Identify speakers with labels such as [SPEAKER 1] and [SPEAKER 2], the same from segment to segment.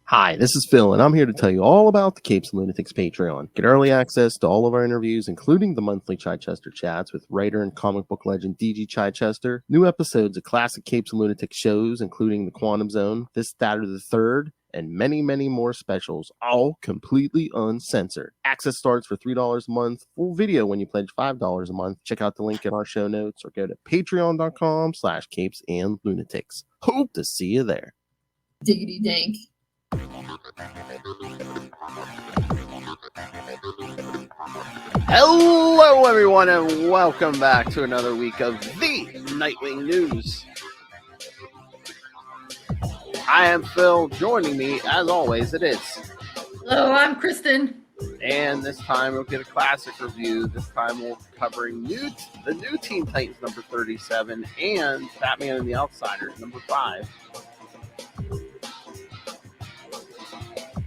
[SPEAKER 1] Hi, this is Phil, and I'm here to tell you all about the Capes and Lunatics Patreon. Get early access to all of our interviews, including the monthly Chichester chats with writer and comic book legend DG Chichester, new episodes of classic Capes and Lunatics shows, including The Quantum Zone, This, That, or the Third, and many, many more specials, all completely uncensored. Access starts for $3 a month, full video when you pledge $5 a month. Check out the link in our show notes or go to patreon.com/capesandlunatics. Hope to see you there.
[SPEAKER 2] Diggity dank.
[SPEAKER 3] Hello, everyone, and welcome back to another week of the Nightwing News. I am Phil. Joining me, as always, it is.
[SPEAKER 2] Hello, I'm Kristen.
[SPEAKER 3] And this time we'll get a classic review. This time we'll be covering the new Teen Titans number 37 and Batman and the Outsiders number 5.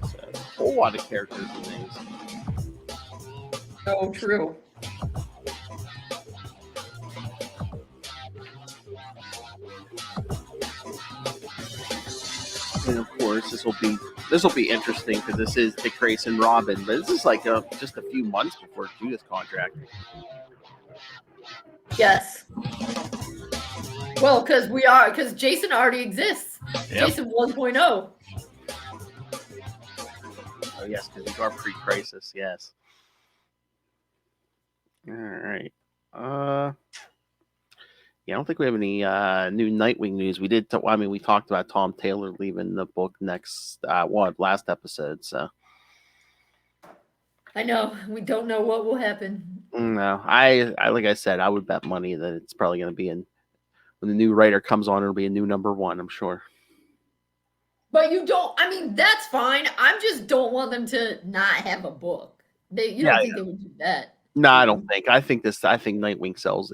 [SPEAKER 3] So, a whole lot of characters and things.
[SPEAKER 2] So true.
[SPEAKER 3] And of course, this will be interesting because this is Dick Grayson Robin, but this is like just a few months before Judith's contract.
[SPEAKER 2] Yes. Well, because Jason already exists.
[SPEAKER 3] Yep.
[SPEAKER 2] Jason 1.0.
[SPEAKER 3] Oh yes, because we are pre-crisis. Yes. All right. Yeah, I don't think we have any new Nightwing news. We did. We talked about Tom Taylor leaving the book last episode. So
[SPEAKER 2] I know we don't know what will happen.
[SPEAKER 3] No, I like I said, I would bet money that it's probably going to be when the new writer comes on. It'll be a new number 1. I'm sure.
[SPEAKER 2] But you don't. I mean, that's fine. I just don't want them to not have a book. You don't think they would do that?
[SPEAKER 3] No, I don't think. I think Nightwing sells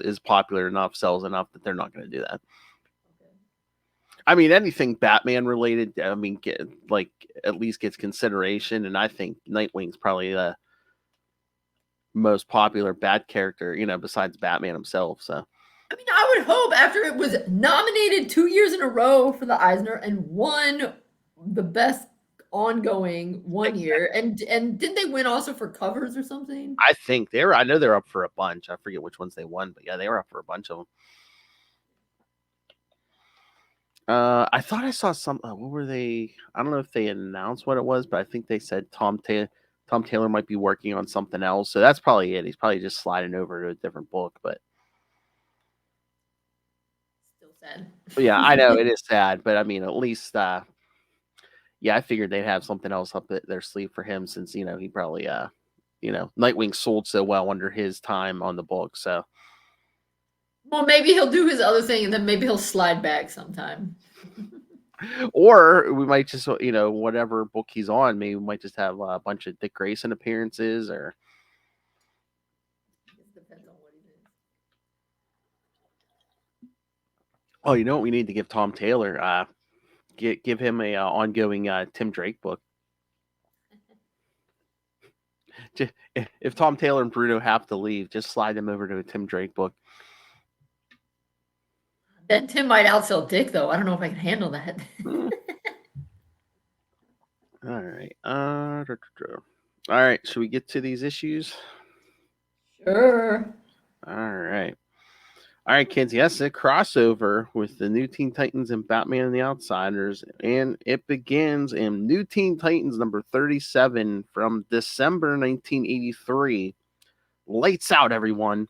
[SPEAKER 3] enough that they're not going to do that.
[SPEAKER 2] Okay.
[SPEAKER 3] I mean, anything Batman related, at least gets consideration, and I think Nightwing's probably the most popular Bat character, besides Batman himself. So,
[SPEAKER 2] I mean, I would hope after it was nominated 2 years in a row for the Eisner and won the best ongoing 1 year, and didn't they win also for covers or something?
[SPEAKER 3] I think I know they're up for a bunch. I forget which ones they won, but yeah, they were up for a bunch of them. I thought I saw some. What were they? I don't know if they announced what it was, but I think they said Tom Taylor might be working on something else. So that's probably it. He's probably just sliding over to a different book. But
[SPEAKER 2] still sad.
[SPEAKER 3] Yeah, I know it is sad, but I mean, at least, I figured they'd have something else up their sleeve for him since he probably Nightwing sold so well under his time on the book. So.
[SPEAKER 2] Well, maybe he'll do his other thing, and then maybe he'll slide back sometime.
[SPEAKER 3] Or we might just, whatever book he's on, maybe we might just have a bunch of Dick Grayson appearances, or.
[SPEAKER 2] It depends on what he is.
[SPEAKER 3] Oh, you know what we need to give Tom Taylor? Give him a ongoing Tim Drake book. If Tom Taylor and Bruno have to leave, just slide them over to a Tim Drake book.
[SPEAKER 2] Then Tim might outsell Dick, though. I don't know if I can handle that.
[SPEAKER 3] All right. All right. Should we get to these issues?
[SPEAKER 2] Sure.
[SPEAKER 3] All right, kids. Yes, a crossover with the new Teen Titans and Batman and the Outsiders, and it begins in New Teen Titans number 37 from December 1983. Lights out, everyone.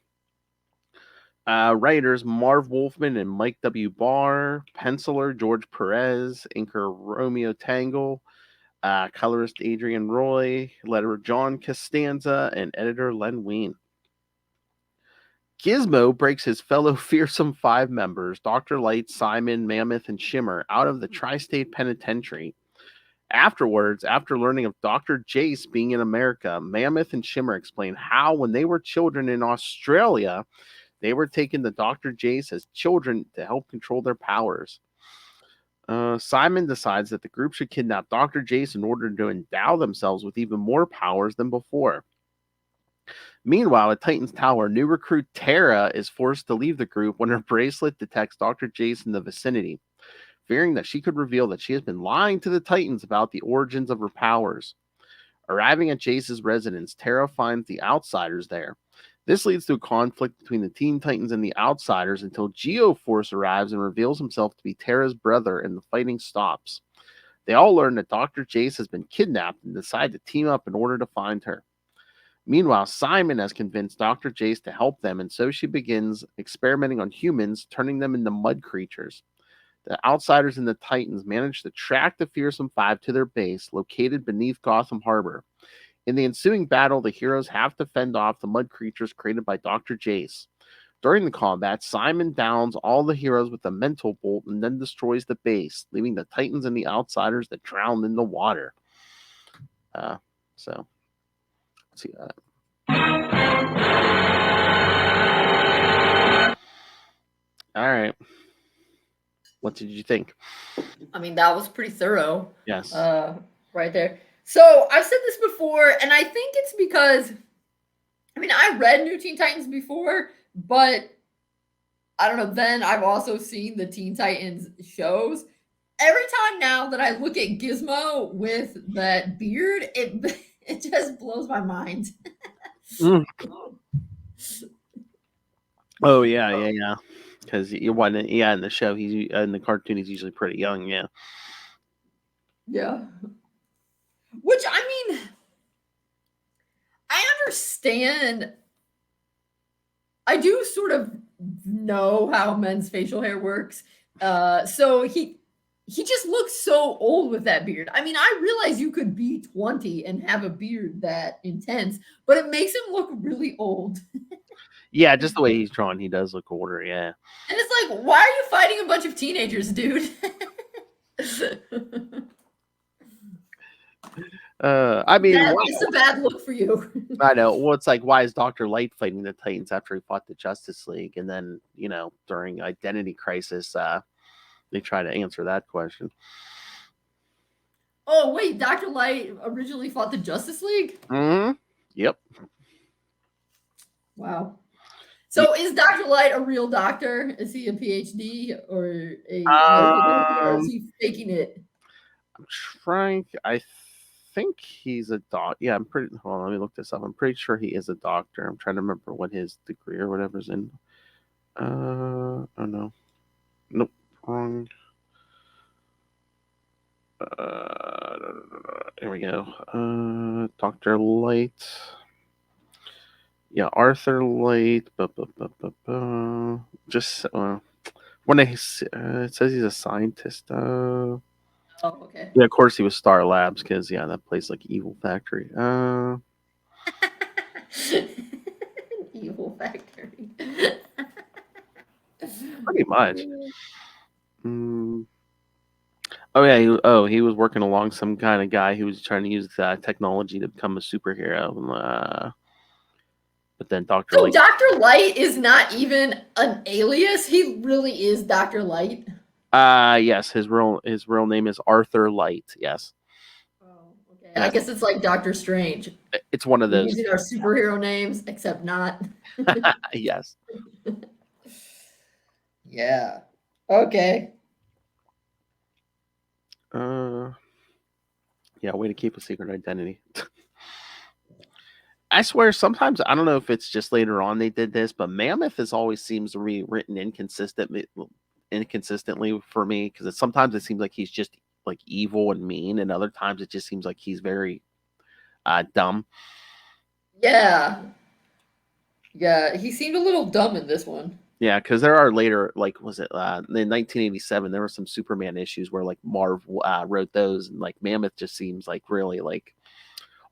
[SPEAKER 3] Writers Marv Wolfman and Mike W. Barr, penciler George Perez, inker Romeo Tangle, colorist Adrian Roy, letterer John Costanza, and editor Len Wein. Gizmo breaks his fellow Fearsome Five members, Dr. Light, Simon, Mammoth, and Shimmer, out of the Tri-State Penitentiary. Afterwards, after learning of Dr. Jace being in America, Mammoth and Shimmer explain how, when they were children in Australia, they were taken to Dr. Jace as children to help control their powers. Simon decides that the group should kidnap Dr. Jace in order to endow themselves with even more powers than before. Meanwhile, at Titan's Tower, new recruit Terra is forced to leave the group when her bracelet detects Dr. Jace in the vicinity. fearing that she could reveal that she has been lying to the Titans about the origins of her powers. Arriving at Jace's residence, Terra finds the Outsiders there. This leads to a conflict between the Teen Titans and the Outsiders until Geo-Force arrives and reveals himself to be Terra's brother, and the fighting stops. They all learn that Dr. Jace has been kidnapped and decide to team up in order to find her. Meanwhile, Simon has convinced Dr. Jace to help them, and so she begins experimenting on humans, turning them into mud creatures. The Outsiders and the Titans manage to track the Fearsome Five to their base, located beneath Gotham Harbor. In the ensuing battle, the heroes have to fend off the mud creatures created by Dr. Jace. During the combat, Simon downs all the heroes with a mental bolt and then destroys the base, leaving the Titans and the Outsiders that drown in the water. So, let's see that. All right. What did you think?
[SPEAKER 2] I mean, that was pretty thorough.
[SPEAKER 3] Yes.
[SPEAKER 2] Right there. So I've said this before, and I think it's because, I mean, I read New Teen Titans before, but I don't know. Then I've also seen the Teen Titans shows. Every time now that I look at Gizmo with that beard, it just blows my mind.
[SPEAKER 3] Oh yeah. Because in the show, he's in the cartoon, he's usually pretty young. Yeah.
[SPEAKER 2] Yeah. Which, I mean, I understand. I do sort of know how men's facial hair works. So he just looks so old with that beard. I mean, I realize you could be 20 and have a beard that intense, but it makes him look really old.
[SPEAKER 3] Yeah, just the way he's drawn, he does look older. Yeah.
[SPEAKER 2] And it's like, why are you fighting a bunch of teenagers, dude?
[SPEAKER 3] I mean,
[SPEAKER 2] it's a bad look for you.
[SPEAKER 3] I know. Well, it's like, why is Dr. Light fighting the Titans after he fought the Justice League? And then, during Identity Crisis, they try to answer that question.
[SPEAKER 2] Oh, wait, Dr. Light originally fought the Justice League?
[SPEAKER 3] Mm-hmm. Yep.
[SPEAKER 2] Wow. So is Dr. Light a real doctor? Is he a PhD or a or is he faking it?
[SPEAKER 3] I'm trying. I think he's a doc. Yeah, I'm pretty. Hold on, let me look this up. I'm pretty sure he is a doctor. I'm trying to remember what his degree or whatever's in. Oh no. Nope. Wrong. Here we go. Dr. Light. Yeah, Arthur Light. Just when it says he's a scientist.
[SPEAKER 2] Oh, okay.
[SPEAKER 3] Yeah, of course he was Star Labs because that place like Evil Factory.
[SPEAKER 2] Evil Factory.
[SPEAKER 3] Pretty much. Oh yeah. He was working along some kind of guy who was trying to use technology to become a superhero. But then Dr. Light.
[SPEAKER 2] Dr. Light is not even an alias. He really is Dr. Light.
[SPEAKER 3] Yes, his real name is Arthur Light. Yes.
[SPEAKER 2] Oh, okay. Yes. I guess it's like Doctor Strange.
[SPEAKER 3] It's one of those.
[SPEAKER 2] Using our superhero names, except not.
[SPEAKER 3] Yes.
[SPEAKER 2] Yeah. Okay.
[SPEAKER 3] Yeah, way to keep a secret identity. I swear, sometimes I don't know if it's just later on they did this, but Mammoth always seems to be written inconsistently for me because sometimes it seems like he's just like evil and mean, and other times it just seems like he's very dumb.
[SPEAKER 2] Yeah, he seemed a little dumb in this one.
[SPEAKER 3] Yeah, because there are later, like, was it in 1987? There were some Superman issues where like Marv wrote those, and like Mammoth just seems like really like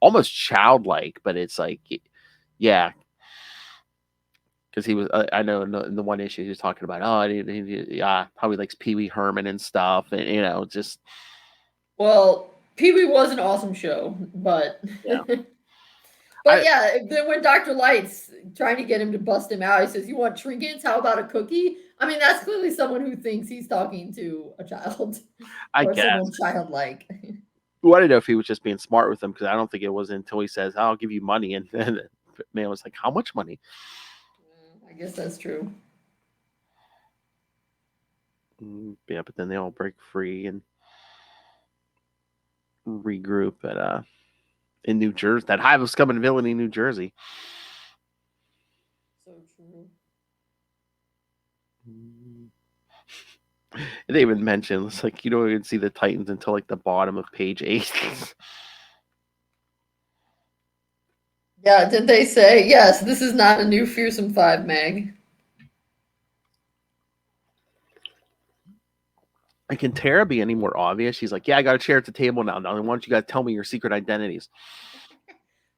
[SPEAKER 3] almost childlike, but it's like, yeah, because he was. I know in the one issue he was talking about, how he likes Pee Wee Herman and stuff, and just.
[SPEAKER 2] Well, Pee Wee was an awesome show, but
[SPEAKER 3] yeah.
[SPEAKER 2] Then when Dr. Light's trying to get him to bust him out, he says, "You want trinkets? How about a cookie?" I mean, that's clearly someone who thinks he's talking to a child.
[SPEAKER 3] I guess.
[SPEAKER 2] Someone childlike.
[SPEAKER 3] Well, I don't know if he was just being smart with him because I don't think it was until he says, "I'll give you money," and then man was like, "How much money?"
[SPEAKER 2] I guess that's true.
[SPEAKER 3] Yeah, but then they all break free and regroup at in New Jersey. That hive of scum and villainy, New Jersey.
[SPEAKER 2] So true.
[SPEAKER 3] They even mention it's like you don't even see the Titans until like the bottom of page 8.
[SPEAKER 2] Yeah, did they say, yes, this is not a new Fearsome Five, Meg?
[SPEAKER 3] And can Terra be any more obvious? She's like, yeah, I got a chair at the table now. Now, why don't you guys tell me your secret identities?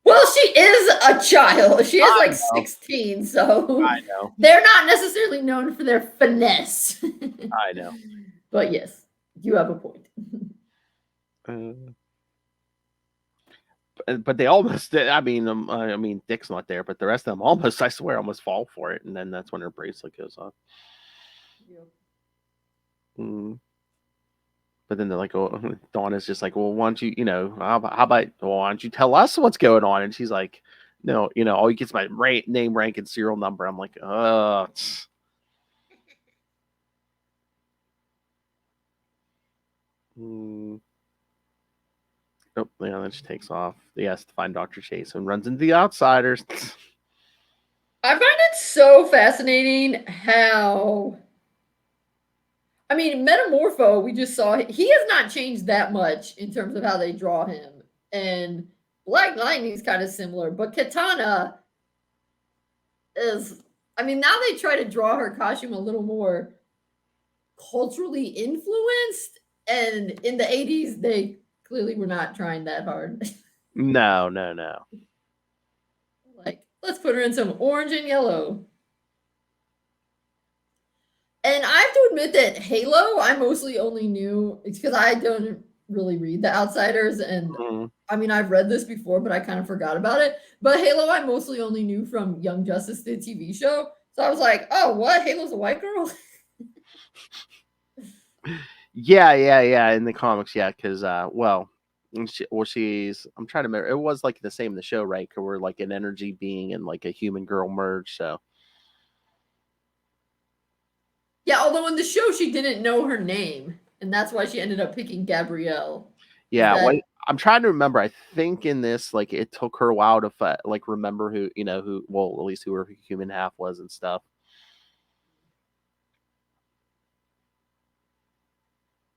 [SPEAKER 2] Well, she is a child. She is like
[SPEAKER 3] know.
[SPEAKER 2] 16, so
[SPEAKER 3] I know.
[SPEAKER 2] they're not necessarily known for their finesse.
[SPEAKER 3] I know.
[SPEAKER 2] But yes, you have a point.
[SPEAKER 3] But they almost, I mean, Dick's not there, but the rest of them almost, I swear, almost fall for it. And then that's when her bracelet goes off.
[SPEAKER 2] Yep.
[SPEAKER 3] But then they're like, oh, Donna's just like, well, why don't you, how about, well, why don't you tell us what's going on? And she's like, no, all he gets my name, rank, and serial number. I'm like, oh, Oh, yeah, then she takes off. Yes, to find Dr. Chase and runs into the outsiders.
[SPEAKER 2] I find it so fascinating how, I mean, Metamorpho, we just saw, he has not changed that much in terms of how they draw him. And Black Lightning's kind of similar, but Katana is, I mean, now they try to draw her costume a little more culturally influenced. And in the 80s, they clearly were not trying that hard.
[SPEAKER 3] No.
[SPEAKER 2] Like, let's put her in some orange and yellow. And I have to admit that Halo, I mostly only knew, it's because I don't really read The Outsiders. And I mean, I've read this before, but I kind of forgot about it. But Halo, I mostly only knew from Young Justice, the TV show. So I was like, oh, what? Halo's a white girl?
[SPEAKER 3] Yeah. In the comics, yeah, because she's. I'm trying to remember. It was like the same in the show, right? Because we're like an energy being and like a human girl merge. So
[SPEAKER 2] Yeah, although in the show she didn't know her name, and that's why she ended up picking Gabrielle.
[SPEAKER 3] yeah, I'm trying to remember. I think in this, like, it took her a while to like remember who well, at least who her human half was and stuff.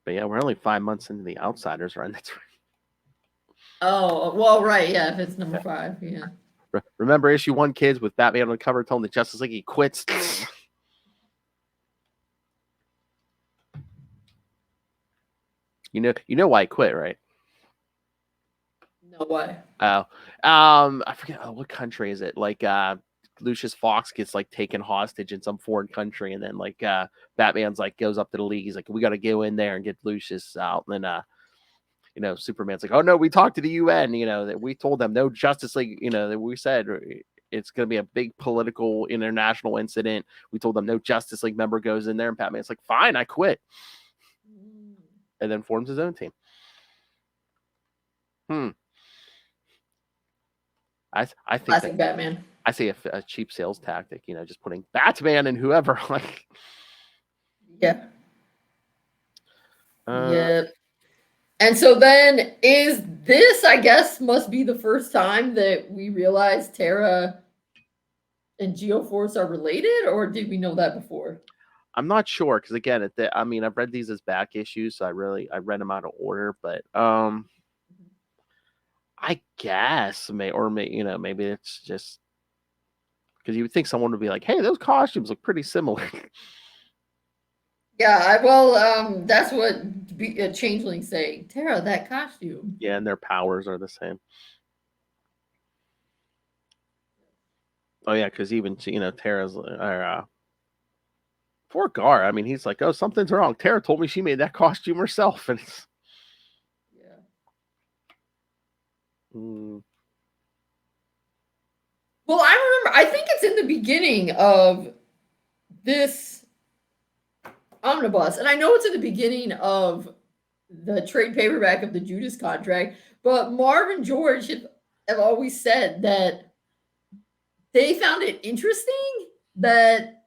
[SPEAKER 3] But yeah, we're only 5 months into the Outsiders run. That's right.
[SPEAKER 2] Oh, well, right, yeah, if it's number 5, yeah.
[SPEAKER 3] Remember issue 1, kids, with Batman on the cover telling the Justice League he quits. You know why he quit, right?
[SPEAKER 2] No way.
[SPEAKER 3] Oh, I forget what country is it. Like, Lucius Fox gets like taken hostage in some foreign country, and then like Batman's like goes up to the league. He's like, we got to go in there and get Lucius out. And then Superman's like, oh no, we talked to the UN. That we told them no Justice League. That we said it's going to be a big political international incident. We told them no Justice League member goes in there, and Batman's like, fine, I quit, and then forms his own team. I think
[SPEAKER 2] classic Batman.
[SPEAKER 3] I see a cheap sales tactic, just putting Batman and whoever like.
[SPEAKER 2] Yeah. Yep. And so then is this, I guess, must be the first time that we realize Terra and Geo-Force are related, or did we know that before?
[SPEAKER 3] I'm not sure because again, I've read these as back issues, so I read them out of order, but I guess maybe it's just because you would think someone would be like, hey, those costumes look pretty similar.
[SPEAKER 2] Yeah, well, that's what Changeling's saying. Terra, that costume.
[SPEAKER 3] Yeah, and their powers are the same. Oh yeah, because even Terra's poor Gar. I mean, he's like, oh, something's wrong. Terra told me she made that costume herself, and it's
[SPEAKER 2] Well, I remember. I think it's in the beginning of this omnibus, and I know it's in the beginning of the trade paperback of the Judas contract. But Marv and George have always said that they found it interesting that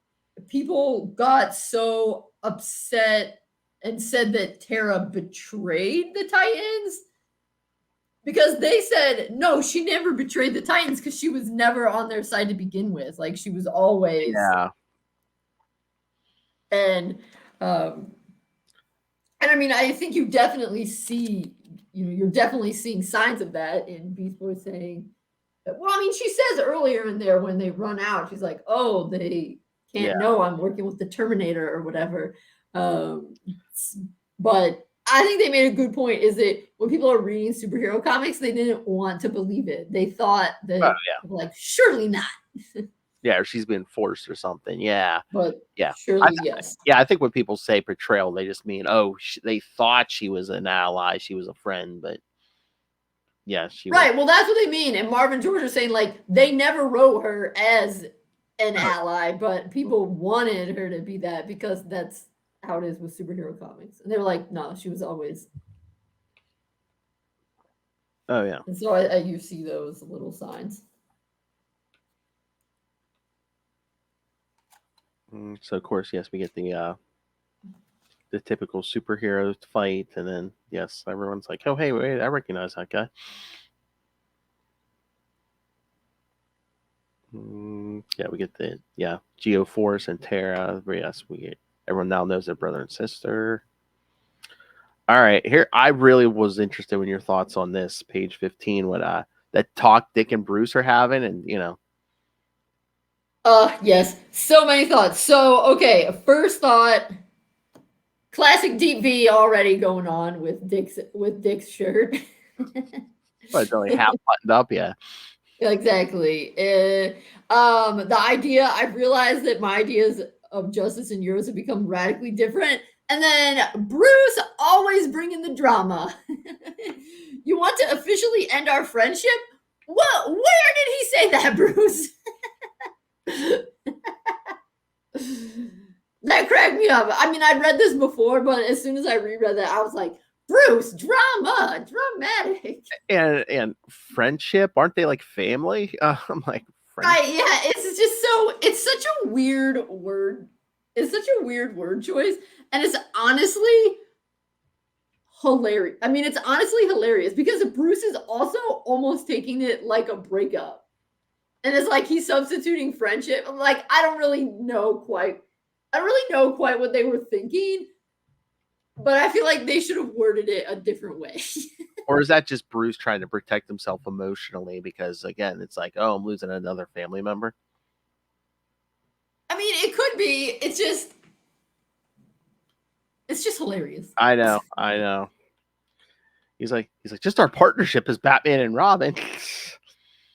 [SPEAKER 2] people got so upset and said that Terra betrayed the Titans. Because they said, no, she never betrayed the Titans because she was never on their side to begin with. Like, she was always.
[SPEAKER 3] Yeah.
[SPEAKER 2] And I mean, I think you definitely see, you're definitely seeing signs of that in Beast Boy saying, well, I mean, she says earlier in there when they run out, she's like, oh, they can't know I'm working with the Terminator or whatever. But I think they made a good point is that when people are reading superhero comics, they didn't want to believe it. They thought that, like, surely not.
[SPEAKER 3] Yeah, or she's been forced or something. Yeah.
[SPEAKER 2] But
[SPEAKER 3] yeah,
[SPEAKER 2] surely yes.
[SPEAKER 3] Yeah, I think when people say portrayal, they just mean, oh, they thought she was an ally, she was a friend, but yeah, she
[SPEAKER 2] right. Well, that's what they mean. And Marvin George is saying, like, they never wrote her as an ally, but people wanted her to be that because that's how it is with superhero comics. And they're like, no, she was always.
[SPEAKER 3] Oh, yeah.
[SPEAKER 2] And so you see those little signs.
[SPEAKER 3] So, of course, yes, we get the typical superhero fight, and then, yes, everyone's like, oh, hey, wait, I recognize that guy. Yeah, we get the Geo-Force and Terra. Yes, everyone now knows their brother and sister. All right, here I really was interested in your thoughts on this page 15. What that talk Dick and Bruce are having, and
[SPEAKER 2] yes, so many thoughts. So okay, first thought, classic Deep V already going on with Dick's shirt.
[SPEAKER 3] But it's only half buttoned up, yeah.
[SPEAKER 2] Exactly. The idea, I've realized that my ideas of justice and yours have become radically different. And then Bruce always bringing the drama. You want to officially end our friendship? What? Where did he say that, Bruce? That cracked me up. I mean, I'd read this before, but as soon as I reread that, I was like, Bruce, dramatic.
[SPEAKER 3] And friendship, aren't they like family? I'm like,
[SPEAKER 2] right, yeah, it's such a weird word. It's such a weird word choice, and it's honestly hilarious. I mean, it's honestly hilarious because Bruce is also almost taking it like a breakup, and it's like he's substituting friendship. I'm like, I don't really know quite what they were thinking. But I feel like they should have worded it a different way.
[SPEAKER 3] Or is that just Bruce trying to protect himself emotionally? Because again, it's like, oh, I'm losing another family member.
[SPEAKER 2] I mean, it could be. It's just hilarious.
[SPEAKER 3] I know. He's like, just our partnership as Batman and Robin.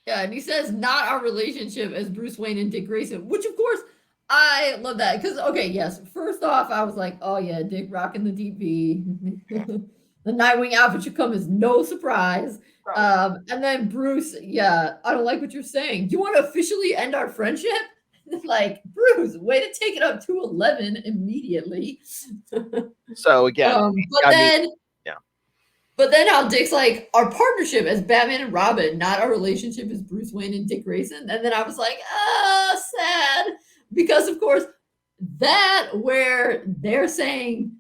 [SPEAKER 2] Yeah, and he says not our relationship as Bruce Wayne and Dick Grayson, which of course I love that because okay, yes. First off, I was like, oh yeah, Dick rocking the DP. The Nightwing outfit should come as no surprise. Right. And then Bruce, yeah, I don't like what you're saying. You want to officially end our friendship? Like, Bruce, way to take it up to 11 immediately.
[SPEAKER 3] So again,
[SPEAKER 2] but then how Dick's like, our partnership as Batman and Robin, not our relationship as Bruce Wayne and Dick Grayson. And then I was like, sad. Because, of course, that where they're saying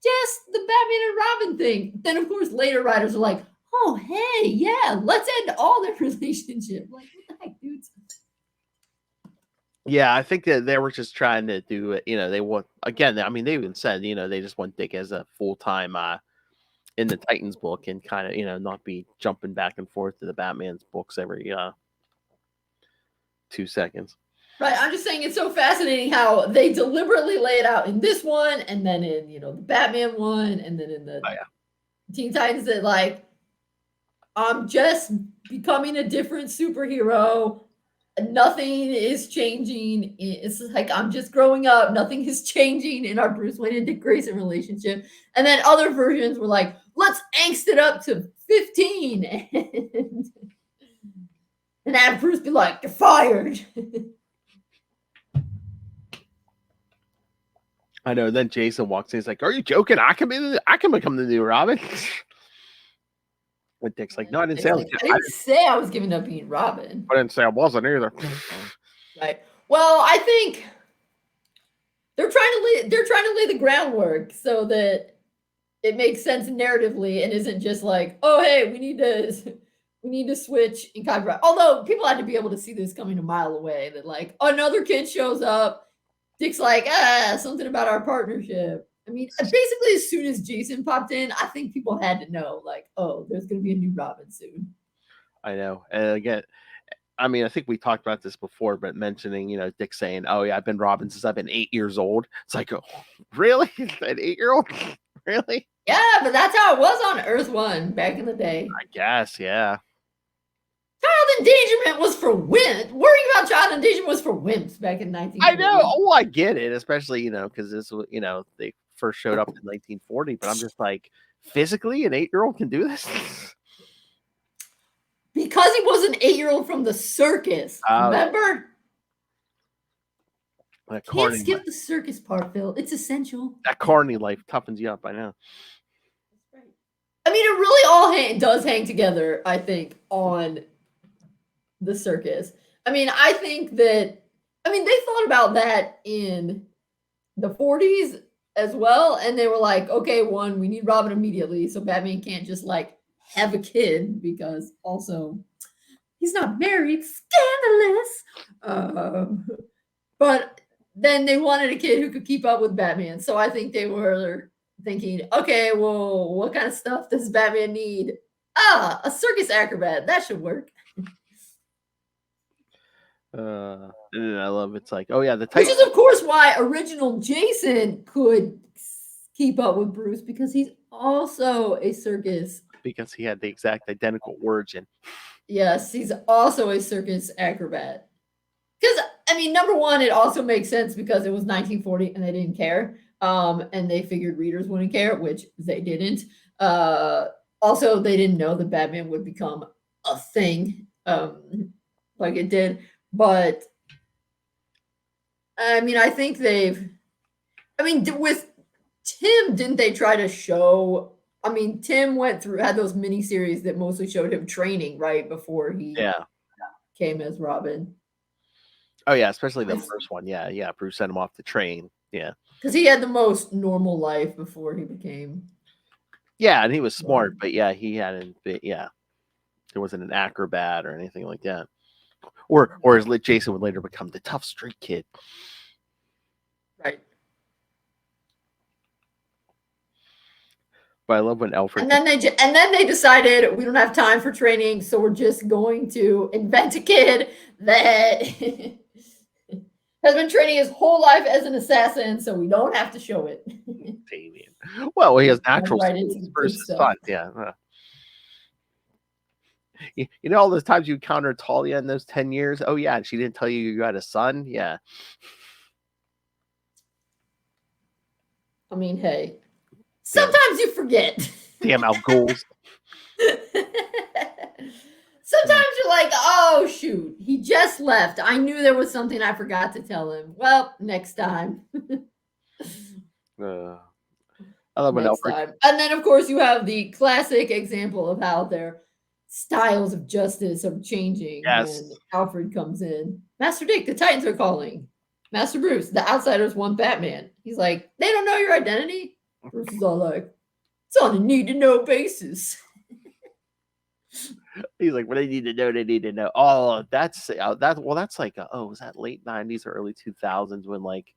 [SPEAKER 2] just the Batman and Robin thing. Then, of course, later writers are like, oh, hey, yeah, let's end all their relationship. Like, what the heck, dudes?
[SPEAKER 3] Yeah, I think that they were just trying to do it. They want, again, I mean, they even said, they just want Dick as a full-time in the Titans book and kind of, not be jumping back and forth to the Batman's books every 2 seconds.
[SPEAKER 2] Right, I'm just saying it's so fascinating how they deliberately lay it out in this one, and then in the Batman one, and then in the Teen Titans that like, I'm just becoming a different superhero. Nothing is changing. It's like I'm just growing up. Nothing is changing in our Bruce Wayne and Dick Grayson relationship. And then other versions were like, let's angst it up to 15, and have Bruce be like, you're fired.
[SPEAKER 3] I know. Then Jason walks in. He's like, "Are you joking? I can become the new Robin." And Dick's like, "No, I didn't say.
[SPEAKER 2] Like, I didn't say I was giving up being Robin.
[SPEAKER 3] I didn't say I wasn't either."
[SPEAKER 2] Right. Well, I think they're trying to lay the groundwork so that it makes sense narratively and isn't just like, oh hey, we need to switch in copyright. Although people had to be able to see this coming a mile away, that like another kid shows up, Dick's like, something about our partnership. I mean, basically as soon as Jason popped in, I think people had to know, like, oh, there's gonna be a new Robin soon.
[SPEAKER 3] I know. And again, I mean, I think we talked about this before, but mentioning, Dick saying, "Oh yeah, I've been Robin since I've been 8 years old." It's like, oh, really? An 8-year-old? Really?
[SPEAKER 2] Yeah, but that's how it was on Earth One back in the day.
[SPEAKER 3] I guess, yeah.
[SPEAKER 2] Child endangerment was for wimps. Worrying about child endangerment was for wimps back in 1940.
[SPEAKER 3] I know. Oh, I get it, especially because this was they first showed up in 1940. But I'm just like, physically, an 8-year-old can do this.
[SPEAKER 2] Because he was an 8-year-old from the circus. Remember? Can't skip the circus part, Phil. It's essential.
[SPEAKER 3] That carny life toughens you up. I know.
[SPEAKER 2] I mean, it really all does hang together, I think, on the circus. I mean, I think that, they thought about that in the 40s as well. And they were like, okay, one, we need Robin immediately. So Batman can't just like have a kid because also he's not married. Scandalous. But then they wanted a kid who could keep up with Batman. So I think they were thinking, okay, well, what kind of stuff does Batman need? A circus acrobat. That should work.
[SPEAKER 3] And I love it's like, oh yeah,
[SPEAKER 2] which is of course why original Jason could keep up with Bruce, because he's also a circus.
[SPEAKER 3] Because he had the exact identical origin.
[SPEAKER 2] Yes, he's also a circus acrobat. Because number one, it also makes sense because it was 1940 and they didn't care. And they figured readers wouldn't care, which they didn't. Also, they didn't know that Batman would become a thing like it did. But I think with Tim, didn't they try to show? Tim had those miniseries that mostly showed him training right before he came as Robin.
[SPEAKER 3] Oh yeah, especially the first one. Yeah. Bruce sent him off the train. Yeah,
[SPEAKER 2] because he had the most normal life before he became.
[SPEAKER 3] Yeah, and he was smart, but yeah, he hadn't been. Yeah, there wasn't an acrobat or anything like that. Or as Jason would later become the tough street kid.
[SPEAKER 2] Right.
[SPEAKER 3] But I love when Alfred.
[SPEAKER 2] And then they decided we don't have time for training, so we're just going to invent a kid that has been training his whole life as an assassin, so we don't have to show it.
[SPEAKER 3] Damien. Well, he has natural skills versus son. Yeah. You know all those times you encountered Talia in those 10 years? Oh, yeah. And she didn't tell you had a son? Yeah.
[SPEAKER 2] Hey. Sometimes you forget.
[SPEAKER 3] Damn Al Ghul's.
[SPEAKER 2] Sometimes you're like, oh, shoot. He just left. I knew there was something I forgot to tell him. Well, next time.
[SPEAKER 3] I love when Alfred.
[SPEAKER 2] And then, of course, you have the classic example of how their styles of justice are changing when Alfred comes in. Master Dick, the Titans are calling. Master Bruce, the outsiders want Batman. He's like, they don't know your identity? Bruce is all like, it's on a need-to-know basis.
[SPEAKER 3] He's like, what they need to know, they need to know. Oh, that's like, was that late 90s or early 2000s when, like,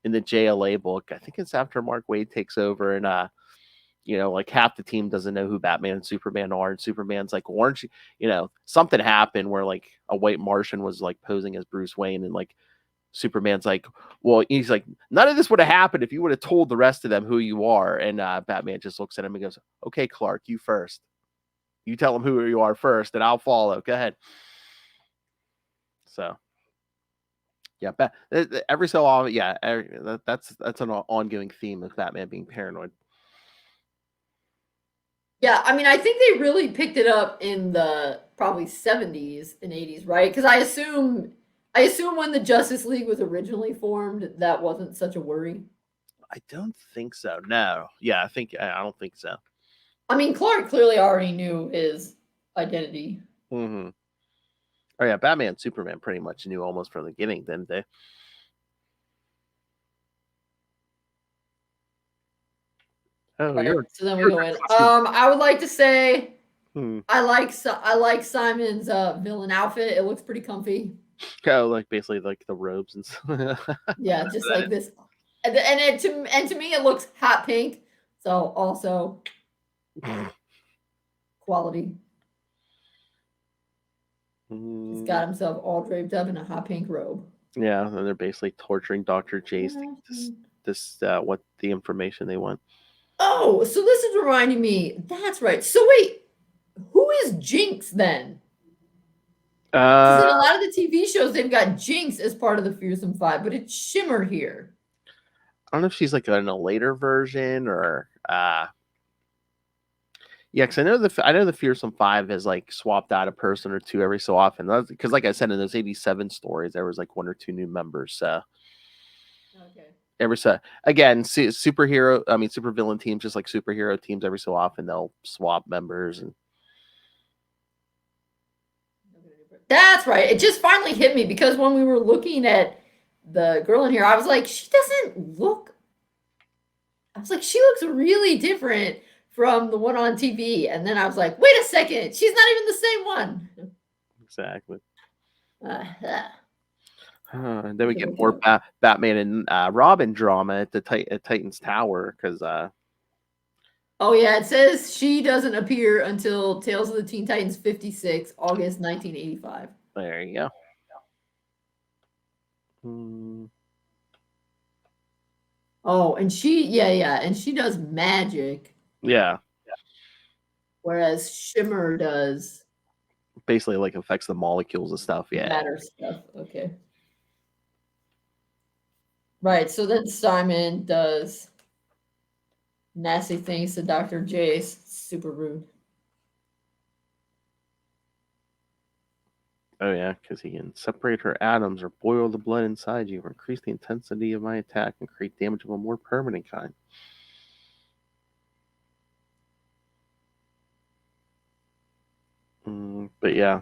[SPEAKER 3] in the JLA book, I think it's after Mark Waid takes over and, like half the team doesn't know who Batman and Superman are. And Superman's like, well, aren't you, something happened where like a white Martian was like posing as Bruce Wayne. And like Superman's like, well, he's like, none of this would have happened if you would have told the rest of them who you are. And Batman just looks at him and goes, okay, Clark, you first. You tell them who you are first and I'll follow. Go ahead. So. Yeah, every so often, that's an ongoing theme of Batman being paranoid.
[SPEAKER 2] Yeah, I think they really picked it up in the probably 70s and 80s, right? Because I assume when the Justice League was originally formed, that wasn't such a worry.
[SPEAKER 3] I don't think so. No. Yeah, I don't think so.
[SPEAKER 2] Clark clearly already knew his identity.
[SPEAKER 3] Mm-hmm. Oh yeah, Batman and Superman pretty much knew almost from the beginning, didn't they? Oh,
[SPEAKER 2] Right,
[SPEAKER 3] you're
[SPEAKER 2] so then we
[SPEAKER 3] you're
[SPEAKER 2] go in.
[SPEAKER 3] costume.
[SPEAKER 2] I would like to say
[SPEAKER 3] Hmm.
[SPEAKER 2] I like Simon's villain outfit. It looks pretty comfy.
[SPEAKER 3] Oh, like basically like the robes and stuff.
[SPEAKER 2] Yeah, just like this, and to me it looks hot pink. So also quality. He's got himself all draped up in a hot pink robe.
[SPEAKER 3] Yeah, and they're basically torturing Dr. Jace to get this what the information they want.
[SPEAKER 2] Oh, so this is reminding me. That's right. So wait, who is Jinx then? Because in a lot of the TV shows, they've got Jinx as part of the Fearsome Five, but it's Shimmer here.
[SPEAKER 3] I don't know if she's like in a later version or yeah, because I know the Fearsome Five has like swapped out a person or two every so often. Because like I said in those 87 stories, there was like one or two new members. So
[SPEAKER 2] Okay.
[SPEAKER 3] every so again, superhero, I mean supervillain teams, just like superhero teams, every so often they'll swap members and
[SPEAKER 2] That's right. It just finally hit me because when we were looking at the girl in here, I was like, she doesn't look. I was like, she looks really different from the one on TV. And then I was like, wait a second, she's not even the same one.
[SPEAKER 3] exactly.
[SPEAKER 2] Yeah.
[SPEAKER 3] And then we get more Batman and Robin drama at the Titans Tower because
[SPEAKER 2] Oh yeah, it says she doesn't appear until Tales of the Teen Titans 56, August 1985.
[SPEAKER 3] there you go. Hmm.
[SPEAKER 2] Oh, and and she does magic,
[SPEAKER 3] Yeah,
[SPEAKER 2] whereas Shimmer does
[SPEAKER 3] basically like affects the molecules and stuff. Yeah.
[SPEAKER 2] matter stuff. Okay. Right, so then Simon does nasty things to Dr. Jace. Super rude.
[SPEAKER 3] Oh yeah, because he can separate her atoms or boil the blood inside you or increase the intensity of my attack and create damage of a more permanent kind. But yeah.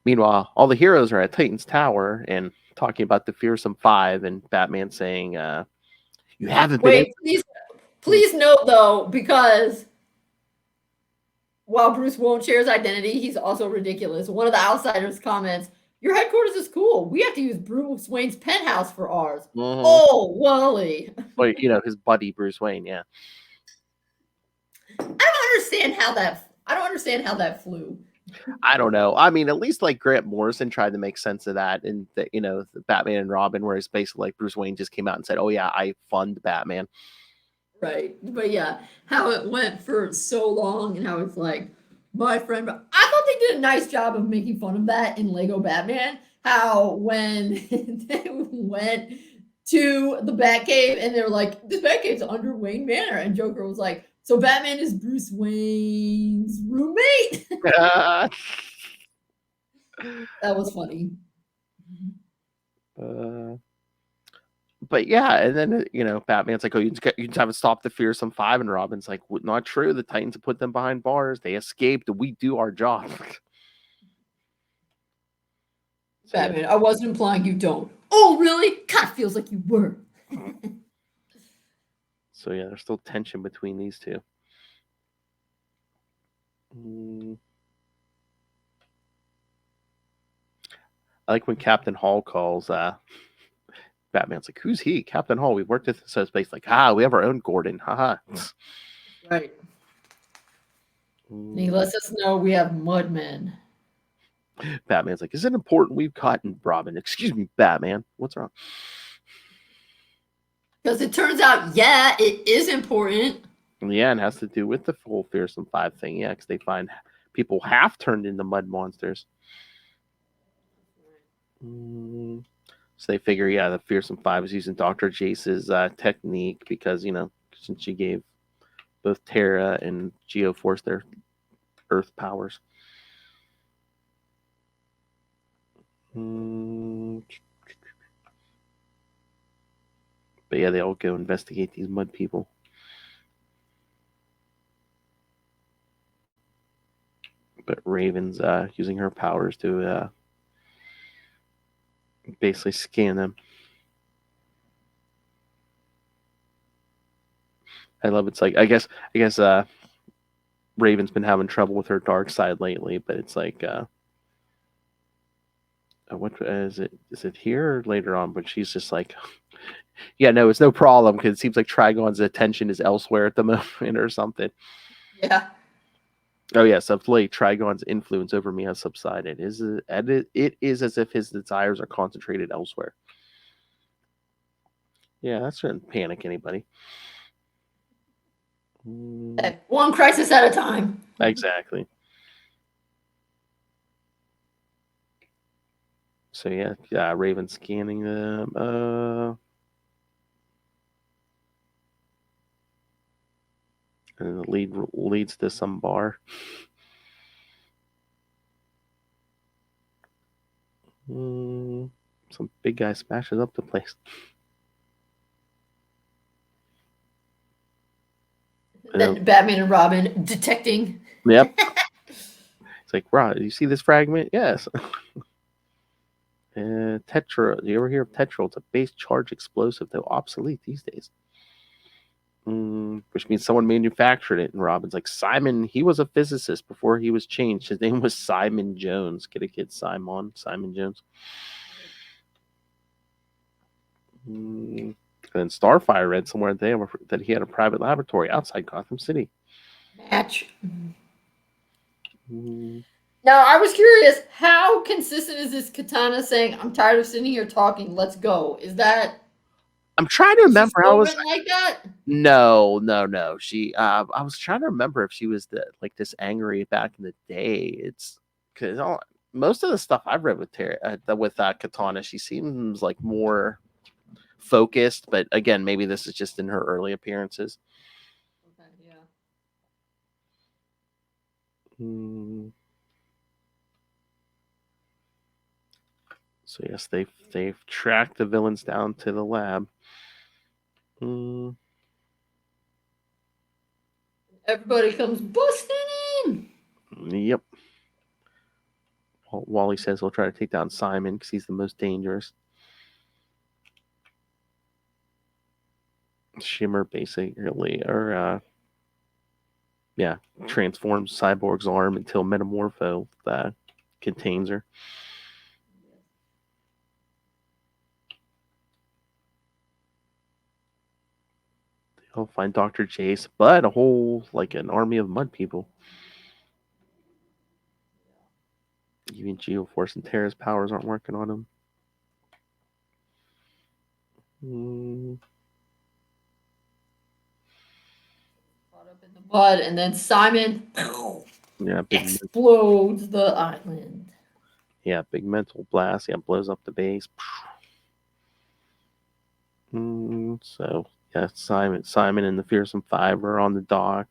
[SPEAKER 3] Meanwhile, all the heroes are at Titan's Tower and talking about the Fearsome Five and Batman saying, "You haven't been."
[SPEAKER 2] Wait, please note though, because while Bruce won't share his identity, he's also ridiculous. One of the outsiders comments, "Your headquarters is cool. We have to use Bruce Wayne's penthouse for ours."
[SPEAKER 3] Mm-hmm.
[SPEAKER 2] Oh, Wally.
[SPEAKER 3] Well, his buddy Bruce Wayne. Yeah.
[SPEAKER 2] I don't understand how that flew.
[SPEAKER 3] I don't know. I mean, at least like Grant Morrison tried to make sense of that in the the Batman and Robin, where it's basically like Bruce Wayne just came out and said, "Oh yeah, I fund Batman."
[SPEAKER 2] Right. But yeah, how it went for so long and how it's like, my friend, but I thought they did a nice job of making fun of that in Lego Batman. How when they went to the Batcave and they were like, this Batcave's under Wayne Manor, and Joker was like, so Batman is Bruce Wayne's roommate. That was funny.
[SPEAKER 3] But yeah, and then Batman's like, "Oh, you just haven't stopped the Fearsome Five," and Robin's like, "Not true. The Titans have put them behind bars. They escaped. We do our job."
[SPEAKER 2] Batman, I wasn't implying you don't. Oh, really? Kind of feels like you were.
[SPEAKER 3] So yeah, there's still tension between these two. I like when Captain Hall calls Batman's like, "Who's he?" Captain Hall. We worked with so space. Like, we have our own Gordon. Haha.
[SPEAKER 2] Right. And he lets us know we have Mudmen.
[SPEAKER 3] Batman's like, "Is it important we've gotten Robin?" "Excuse me, Batman. What's wrong?"
[SPEAKER 2] Because it turns out, yeah, it is important.
[SPEAKER 3] Yeah, and it has to do with the whole Fearsome Five thing. Yeah, because they find people half turned into mud monsters. So they figure, yeah, the Fearsome Five is using Dr. Jace's technique because, since she gave both Terra and Geo-Force their Earth powers. But yeah, they all go investigate these mud people. But Raven's using her powers to basically scan them. I love it's like I guess Raven's been having trouble with her dark side lately, but it's like what is it? Is it here or later on? But she's just like, yeah, no, it's no problem because it seems like Trigon's attention is elsewhere at the moment or something.
[SPEAKER 2] Yeah.
[SPEAKER 3] Oh yes, of late, Trigon's influence over me has subsided. It is as if his desires are concentrated elsewhere. Yeah, that shouldn't panic anybody.
[SPEAKER 2] One crisis at a time.
[SPEAKER 3] Exactly. So yeah, Raven scanning them. And the lead leads to some bar. Some big guy smashes up the place.
[SPEAKER 2] Then Batman and Robin detecting.
[SPEAKER 3] Yep. It's like, Rod, you see this fragment? Yes. Tetra. Do you ever hear of Tetra? It's a base charge explosive, though obsolete these days. Which means someone manufactured it. And Robin's like, Simon, he was a physicist before he was changed. His name was Simon Jones. Get a kid, Simon Jones. And then Starfire read somewhere that he had a private laboratory outside Gotham City.
[SPEAKER 2] Match. Now, I was curious, how consistent is this Katana saying, I'm tired of sitting here talking, let's go? Is that...
[SPEAKER 3] I'm trying to remember how it was
[SPEAKER 2] like that?
[SPEAKER 3] No. She I was trying to remember if she was this angry back in the day. It's because most of the stuff I've read with Katana, she seems like more focused, but again, maybe this is just in her early appearances.
[SPEAKER 2] Okay, yeah.
[SPEAKER 3] So yes, they've tracked the villains down to the lab.
[SPEAKER 2] Everybody comes busting in.
[SPEAKER 3] Yep. Wally says he'll try to take down Simon because he's the most dangerous. Shimmer basically, transforms Cyborg's arm until Metamorpho contains her. They'll find Dr. Chase, but an army of mud people. Even Geo-Force and Terra's powers aren't working on him.
[SPEAKER 2] Caught up in the mud, and then Simon explodes the island.
[SPEAKER 3] Yeah, big mental blast. Yeah, blows up the base. So yeah, Simon and the Fearsome Five are on the dock.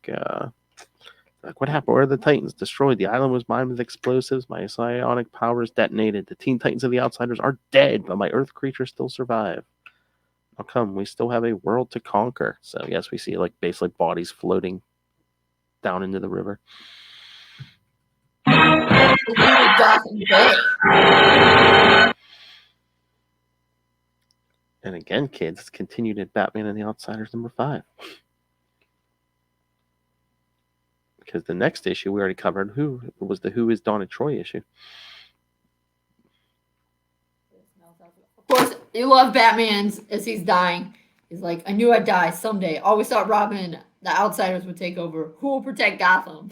[SPEAKER 3] Like, what happened? Where are the Titans? Destroyed. The island was mined with explosives. My psionic powers detonated. The Teen Titans of the Outsiders are dead, but my Earth creatures still survive. How come? We still have a world to conquer. So yes, we see basically bodies floating down into the river. And again, kids, it's continued at Batman and the Outsiders #5. Because the next issue we already covered Who is Donna Troy issue.
[SPEAKER 2] Of course, you love Batman's as he's dying. He's like, I knew I'd die someday. Always thought Robin, the Outsiders would take over. Who will protect Gotham?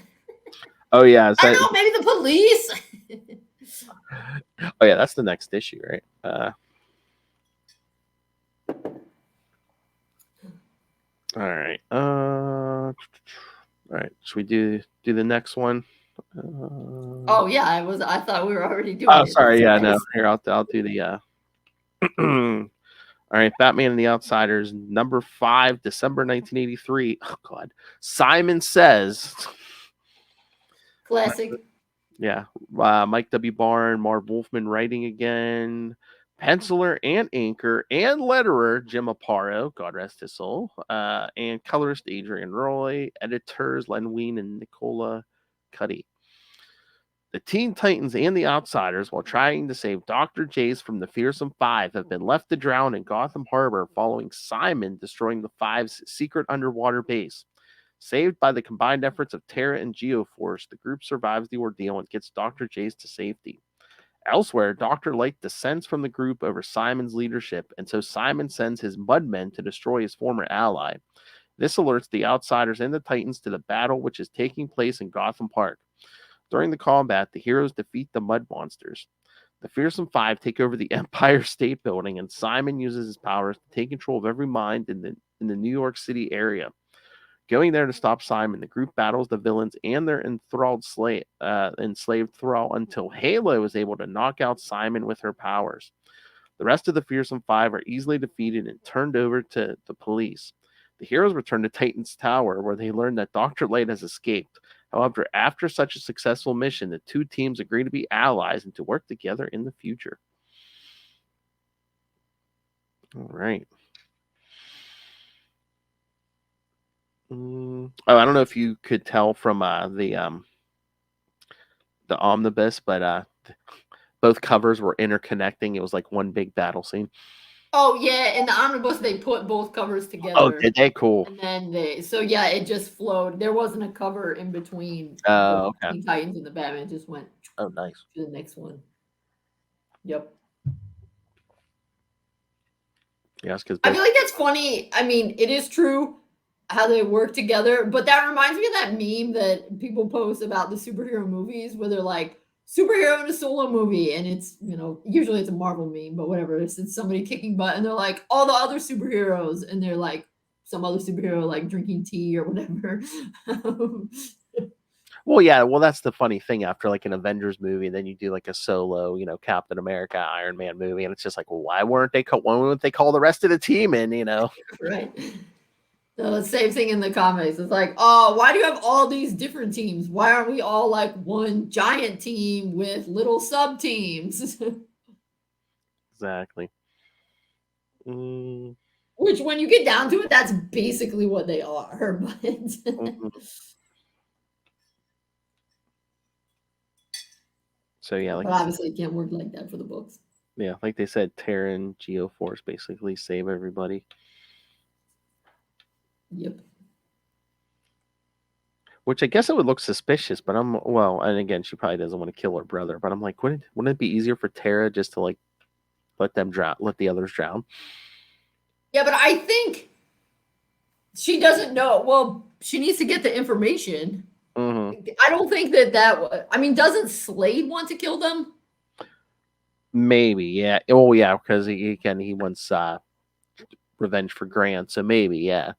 [SPEAKER 3] Oh yeah,
[SPEAKER 2] I don't know, maybe the police.
[SPEAKER 3] Oh yeah, that's the next issue, right? All right. All right. Should we do the next one?
[SPEAKER 2] Oh yeah, I thought we were already doing.
[SPEAKER 3] Oh, sorry. Yeah, no. Here, I'll do the. All right, Batman and the Outsiders, #5, December 1983. Oh God, Simon Says.
[SPEAKER 2] Classic.
[SPEAKER 3] Yeah, Mike W. Barn, Marv Wolfman writing again. Penciler and inker and letterer Jim Aparo, God rest his soul, and colorist Adrian Roy, editors Len Wein and Nicola Cuddy. The Teen Titans and the Outsiders, while trying to save Dr. Jace from the Fearsome Five, have been left to drown in Gotham Harbor following Simon destroying the Five's secret underwater base. Saved by the combined efforts of Terra and Geo-Force, the group survives the ordeal and gets Dr. Jace to safety. Elsewhere, Dr. Light dissents from the group over Simon's leadership, and so Simon sends his Mudmen to destroy his former ally. This alerts the Outsiders and the Titans to the battle which is taking place in Gotham Park. During the combat, the heroes defeat the Mud Monsters. The Fearsome Five take over the Empire State Building, and Simon uses his powers to take control of every mind in the New York City area. Going there to stop Simon, the group battles the villains and their enslaved thrall until Halo is able to knock out Simon with her powers. The rest of the Fearsome Five are easily defeated and turned over to the police. The heroes return to Titan's Tower, where they learn that Dr. Light has escaped. However, after such a successful mission, the two teams agree to be allies and to work together in the future. All right. Oh, I don't know if you could tell from the omnibus, but both covers were interconnecting. It was like one big battle scene.
[SPEAKER 2] Oh yeah, in the omnibus they put both covers together.
[SPEAKER 3] Oh, did they? Cool.
[SPEAKER 2] And then it just flowed. There wasn't a cover in between
[SPEAKER 3] Okay.
[SPEAKER 2] Teen Titans and the Batman. It just went
[SPEAKER 3] nice
[SPEAKER 2] to the next one. Yep.
[SPEAKER 3] Yes, because
[SPEAKER 2] I feel like that's funny. I mean, it is true how they work together, but that reminds me of that meme that people post about the superhero movies where they're like, superhero in a solo movie, and it's, usually it's a Marvel meme, but whatever, it's somebody kicking butt, and they're like, all the other superheroes, and they're like some other superhero like drinking tea or whatever.
[SPEAKER 3] Well, that's the funny thing. After like an Avengers movie, and then you do like a solo, Captain America, Iron Man movie, and it's just like, well, why wouldn't they call the rest of the team in?
[SPEAKER 2] Right. So the same thing in the comics. It's like, oh, why do you have all these different teams? Why aren't we all like one giant team with little sub teams?
[SPEAKER 3] Exactly.
[SPEAKER 2] Which, when you get down to it, that's basically what they are. But
[SPEAKER 3] So yeah,
[SPEAKER 2] but obviously it can't work like that for the books.
[SPEAKER 3] Yeah, like they said, Terra and Geo-Force basically save everybody.
[SPEAKER 2] Yep.
[SPEAKER 3] Which I guess it would look suspicious, but and again, she probably doesn't want to kill her brother, but I'm like, wouldn't it be easier for Terra just to like let the others drown?
[SPEAKER 2] Yeah, but I think she doesn't know. Well, she needs to get the information.
[SPEAKER 3] Mm-hmm.
[SPEAKER 2] I don't think that. I mean, doesn't Slade want to kill them?
[SPEAKER 3] Maybe, yeah. Oh, yeah, because he wants revenge for Grant, so maybe, yeah.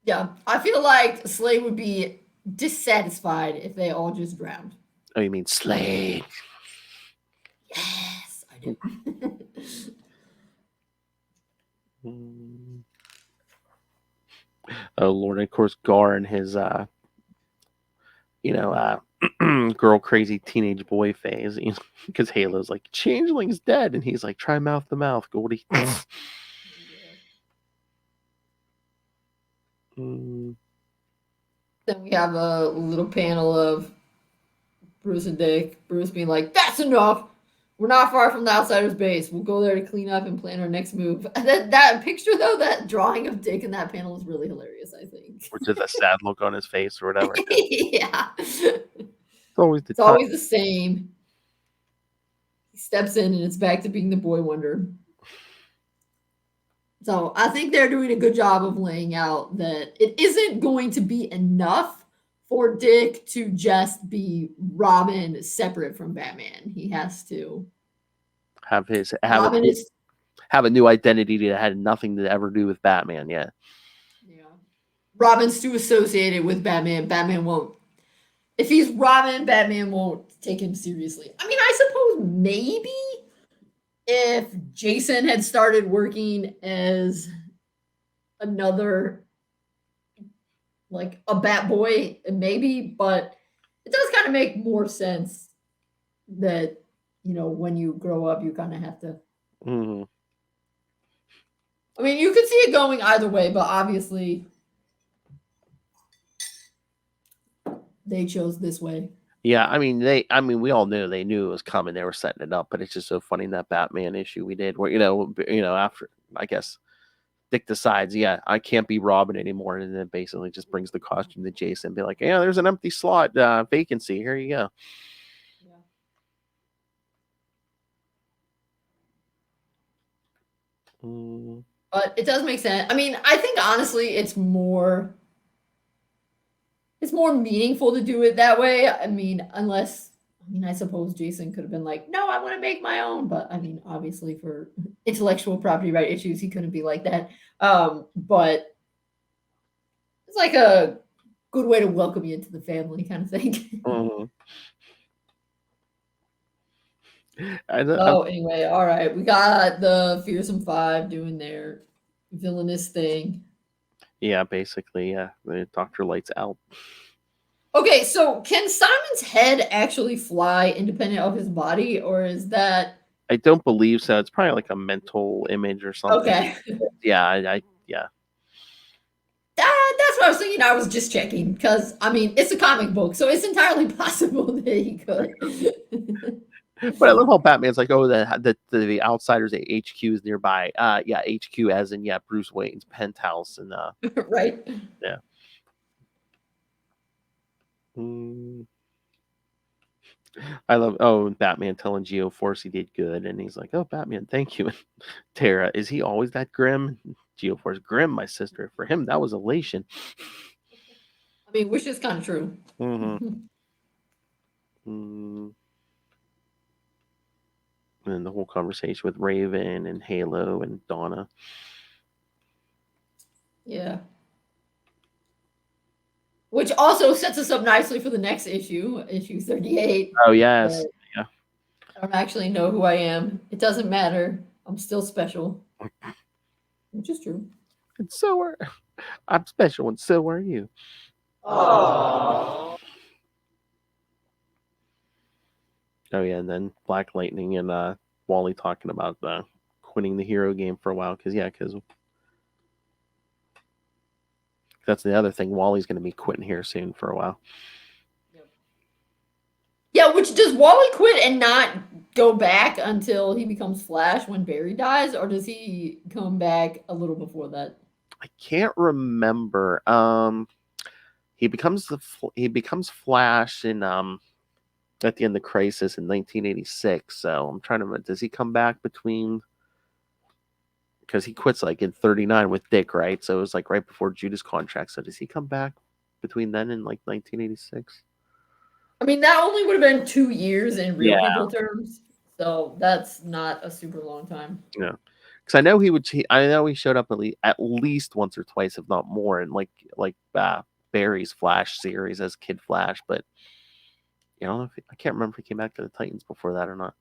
[SPEAKER 2] Yeah, I feel like Slade would be dissatisfied if they all just drowned.
[SPEAKER 3] Oh, you mean Slade?
[SPEAKER 2] Yes, I do.
[SPEAKER 3] Oh Lord! Of course, Gar and his girl crazy teenage boy phase, because Halo's like, Changeling's dead, and he's like, try mouth to mouth, Goldie.
[SPEAKER 2] Then we have a little panel of Bruce and Dick. Bruce being like, "That's enough. We're not far from the Outsiders' base. We'll go there to clean up and plan our next move." That picture, though, that drawing of Dick in that panel is really hilarious, I think.
[SPEAKER 3] Or just a sad look on his face or whatever.
[SPEAKER 2] Yeah.
[SPEAKER 3] It's always
[SPEAKER 2] the same. He steps in and it's back to being the boy wonder. So I think they're doing a good job of laying out that it isn't going to be enough for Dick to just be Robin separate from Batman. He has to
[SPEAKER 3] have a new identity that had nothing to ever do with Batman yet.
[SPEAKER 2] Yeah. Robin's too associated with Batman. Batman won't. If he's Robin, Batman won't take him seriously. I mean, I suppose maybe if Jason had started working as another, like a Bat Boy, maybe, but it does kind of make more sense that, when you grow up, you kind of have to.
[SPEAKER 3] Mm-hmm.
[SPEAKER 2] I mean, you could see it going either way, but obviously they chose this way.
[SPEAKER 3] Yeah, I mean, we all knew they knew it was coming. They were setting it up, but it's just so funny in that Batman issue we did, where after I guess Dick decides, yeah, I can't be Robin anymore, and then basically just brings the costume to Jason, be like, yeah, there's an empty slot vacancy. Here you go.
[SPEAKER 2] Yeah. But it does make sense. I mean, I think honestly, it's more meaningful to do it that way. I mean, I suppose Jason could have been like, no, I want to make my own. But I mean, obviously for intellectual property right issues, he couldn't be like that. But it's like a good way to welcome you into the family kind of thing. So anyway, all right. We got the Fearsome Five doing their villainous thing.
[SPEAKER 3] Yeah, basically, yeah. Dr. Light's out.
[SPEAKER 2] Okay, so can Simon's head actually fly independent of his body, or is that?
[SPEAKER 3] I don't believe so. It's probably like a mental image or something.
[SPEAKER 2] Okay.
[SPEAKER 3] Yeah, yeah.
[SPEAKER 2] That's what I was thinking. I was just checking because I mean it's a comic book, so it's entirely possible that he could.
[SPEAKER 3] But I love how Batman's like, oh, the outsiders at HQ is nearby. Yeah, HQ as in Bruce Wayne's penthouse and
[SPEAKER 2] right.
[SPEAKER 3] Yeah. I love Batman telling Geo-Force he did good, and he's like, oh, Batman, thank you. Terra, is he always that grim? Geo-Force, grim, my sister. For him, that was elation.
[SPEAKER 2] I mean, which is kind of true.
[SPEAKER 3] And the whole conversation with Raven and Halo and Donna.
[SPEAKER 2] Yeah. Which also sets us up nicely for the next issue 38.
[SPEAKER 3] Oh, yes. Yeah.
[SPEAKER 2] I don't actually know who I am. It doesn't matter. I'm still special. Which is true.
[SPEAKER 3] And so I'm special, and so are you.
[SPEAKER 2] Aww.
[SPEAKER 3] Oh, yeah, and then Black Lightning and Wally talking about quitting the hero game for a while, because that's the other thing. Wally's going to be quitting here soon for a while.
[SPEAKER 2] Yeah, which does Wally quit and not go back until he becomes Flash when Barry dies, or does he come back a little before that?
[SPEAKER 3] I can't remember. He becomes Flash in at the end of Crisis in 1986. So I'm trying to. Does he come back between? Because he quits like in 39 with Dick, right? So it was like right before Judah's contract. So does he come back between then and like 1986?
[SPEAKER 2] I mean, that only would have been 2 years in real people terms. So that's not a super long time.
[SPEAKER 3] Yeah. Because I know he showed up at least once or twice, if not more, in like Barry's Flash series as Kid Flash. But I don't know I can't remember if he came back to the Titans before that or not.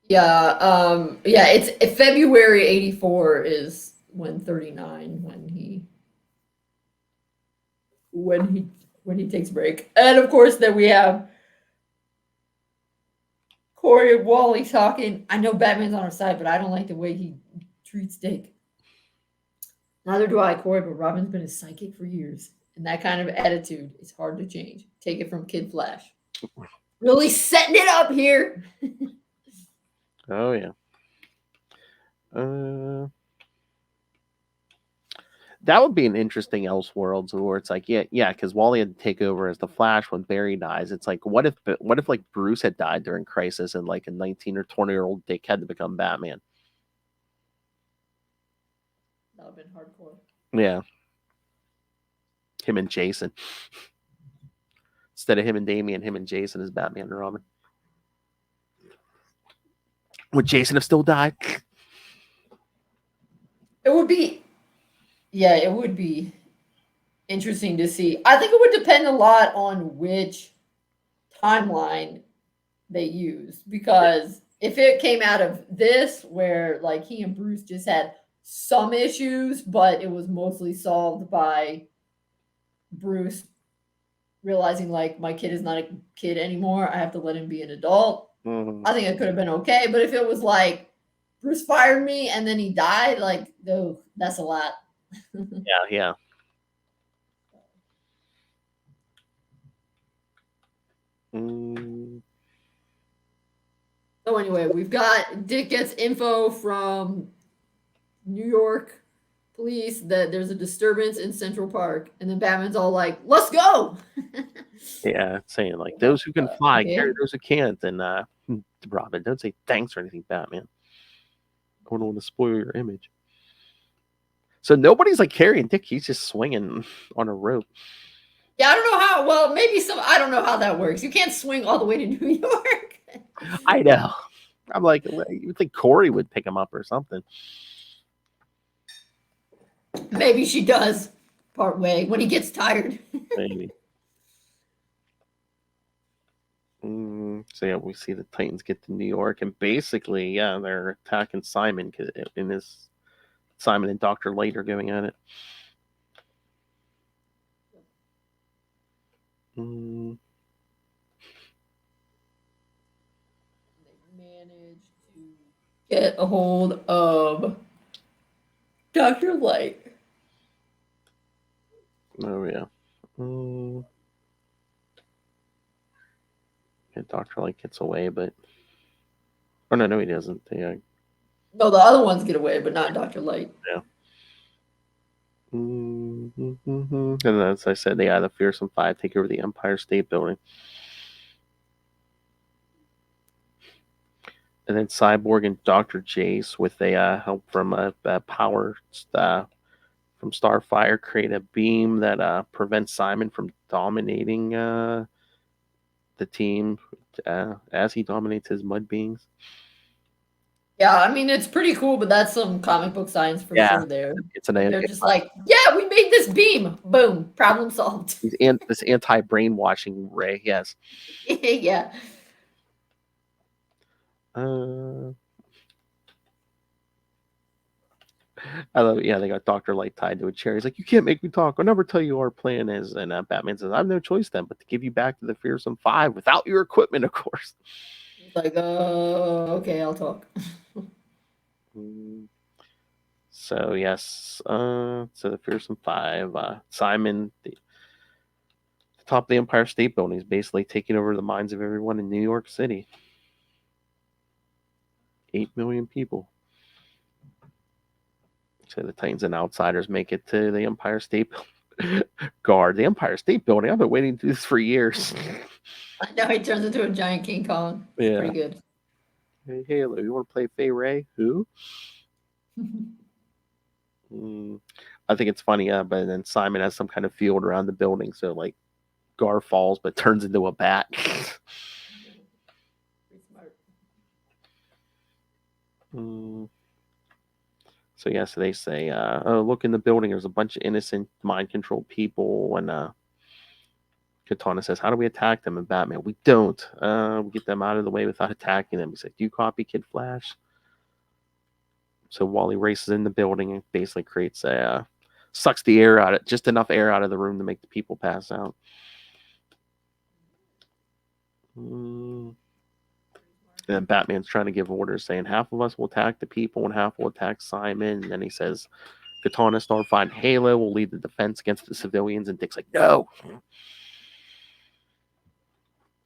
[SPEAKER 2] Yeah, it's February 84 is when 39 when he takes a break. And of course then we have Corey and Wally talking. I know Batman's on our side, but I don't like the way he treats Dick. Neither do I, Corey, but Robin's been his psychic for years. And that kind of attitude is hard to change. Take it from Kid Flash. Really setting it up here.
[SPEAKER 3] Oh, yeah. That would be an interesting Elseworlds where it's like, because Wally had to take over as the Flash when Barry dies. It's like, what if like Bruce had died during Crisis and like a 19 or 20-year-old Dick had to become Batman?
[SPEAKER 2] That would have been hardcore.
[SPEAKER 3] Yeah. Him and Jason. Instead of him and Damian, him and Jason as Batman and Robin. Would Jason have still died?
[SPEAKER 2] It would be interesting to see. I think it would depend a lot on which timeline they use, because if it came out of this where like he and Bruce just had some issues, but it was mostly solved by Bruce realizing like my kid is not a kid anymore, I have to let him be an adult. I think it could have been okay. But if it was like Bruce fired me and then he died, like, no, that's a lot.
[SPEAKER 3] Yeah. Mm,
[SPEAKER 2] So anyway, we've got Dick gets info from New York police that there's a disturbance in Central Park, and then Batman's all like, "Let's go!"
[SPEAKER 3] yeah, saying like those who can fly
[SPEAKER 2] Okay.
[SPEAKER 3] carry those who can't, and Robin, don't say thanks or anything, Batman. I don't want to spoil your image. So nobody's like carrying Dick; he's just swinging on a rope.
[SPEAKER 2] Yeah, I don't know how. Well, maybe some. I don't know how that works. You can't swing all the way to New York.
[SPEAKER 3] I know. I'm like, you would think Corey would pick him up or something.
[SPEAKER 2] Maybe she does part way when he gets tired.
[SPEAKER 3] Maybe. So yeah, we see the Titans get to New York, and basically, yeah, they're attacking Simon because in this Simon and Dr. Light are going at it. Mm,
[SPEAKER 2] They managed to get a hold of Dr. Light.
[SPEAKER 3] oh yeah. Yeah, Dr. Light gets away, but oh no, he doesn't.
[SPEAKER 2] No, the other ones get away, but not Dr. Light.
[SPEAKER 3] Yeah. And as I said, the Fearsome Five take over the Empire State Building. And then Cyborg and Dr. Jace, with help from power from Starfire, create a beam that prevents Simon from dominating the team as he dominates his mud beings.
[SPEAKER 2] Yeah, I mean it's pretty cool, but that's some comic book science for sure. There,
[SPEAKER 3] It's an
[SPEAKER 2] they're just like, yeah, we made this beam. Boom, problem solved.
[SPEAKER 3] this anti-brainwashing ray. Yes.
[SPEAKER 2] Yeah.
[SPEAKER 3] I love it. Yeah, they got Dr. Light tied to a chair. He's like, you can't make me talk. I'll never tell you what our plan is. And Batman says, I have no choice then but to give you back to the Fearsome Five without your equipment, of course.
[SPEAKER 2] He's like, okay, I'll talk.
[SPEAKER 3] So, yes. So the Fearsome Five, Simon, the top of the Empire State Building, is basically taking over the minds of everyone in New York City. 8 million people. So the Titans and Outsiders make it to the Empire State Guard. The Empire State Building. I've been waiting to do this for years.
[SPEAKER 2] I know he turns into a giant King Kong. It's
[SPEAKER 3] Yeah.
[SPEAKER 2] pretty good.
[SPEAKER 3] Hey, Halo, you want to play Fay Ray? Who? I think it's funny, but then Simon has some kind of field around the building, so like Gar falls but turns into a bat.
[SPEAKER 2] Pretty smart.
[SPEAKER 3] So yeah, so they say, oh, look in the building, there's a bunch of innocent mind-controlled people, and Katana says, how do we attack them? And Batman, we don't. We get them out of the way without attacking them. He's like, do you copy, Kid Flash? So Wally races in the building and basically creates sucks the air out of just enough air out of the room to make the people pass out. And then Batman's trying to give orders saying half of us will attack the people and half will attack Simon. And then he says, Katana, Starfire, and Halo will lead the defense against the civilians. And Dick's like, no.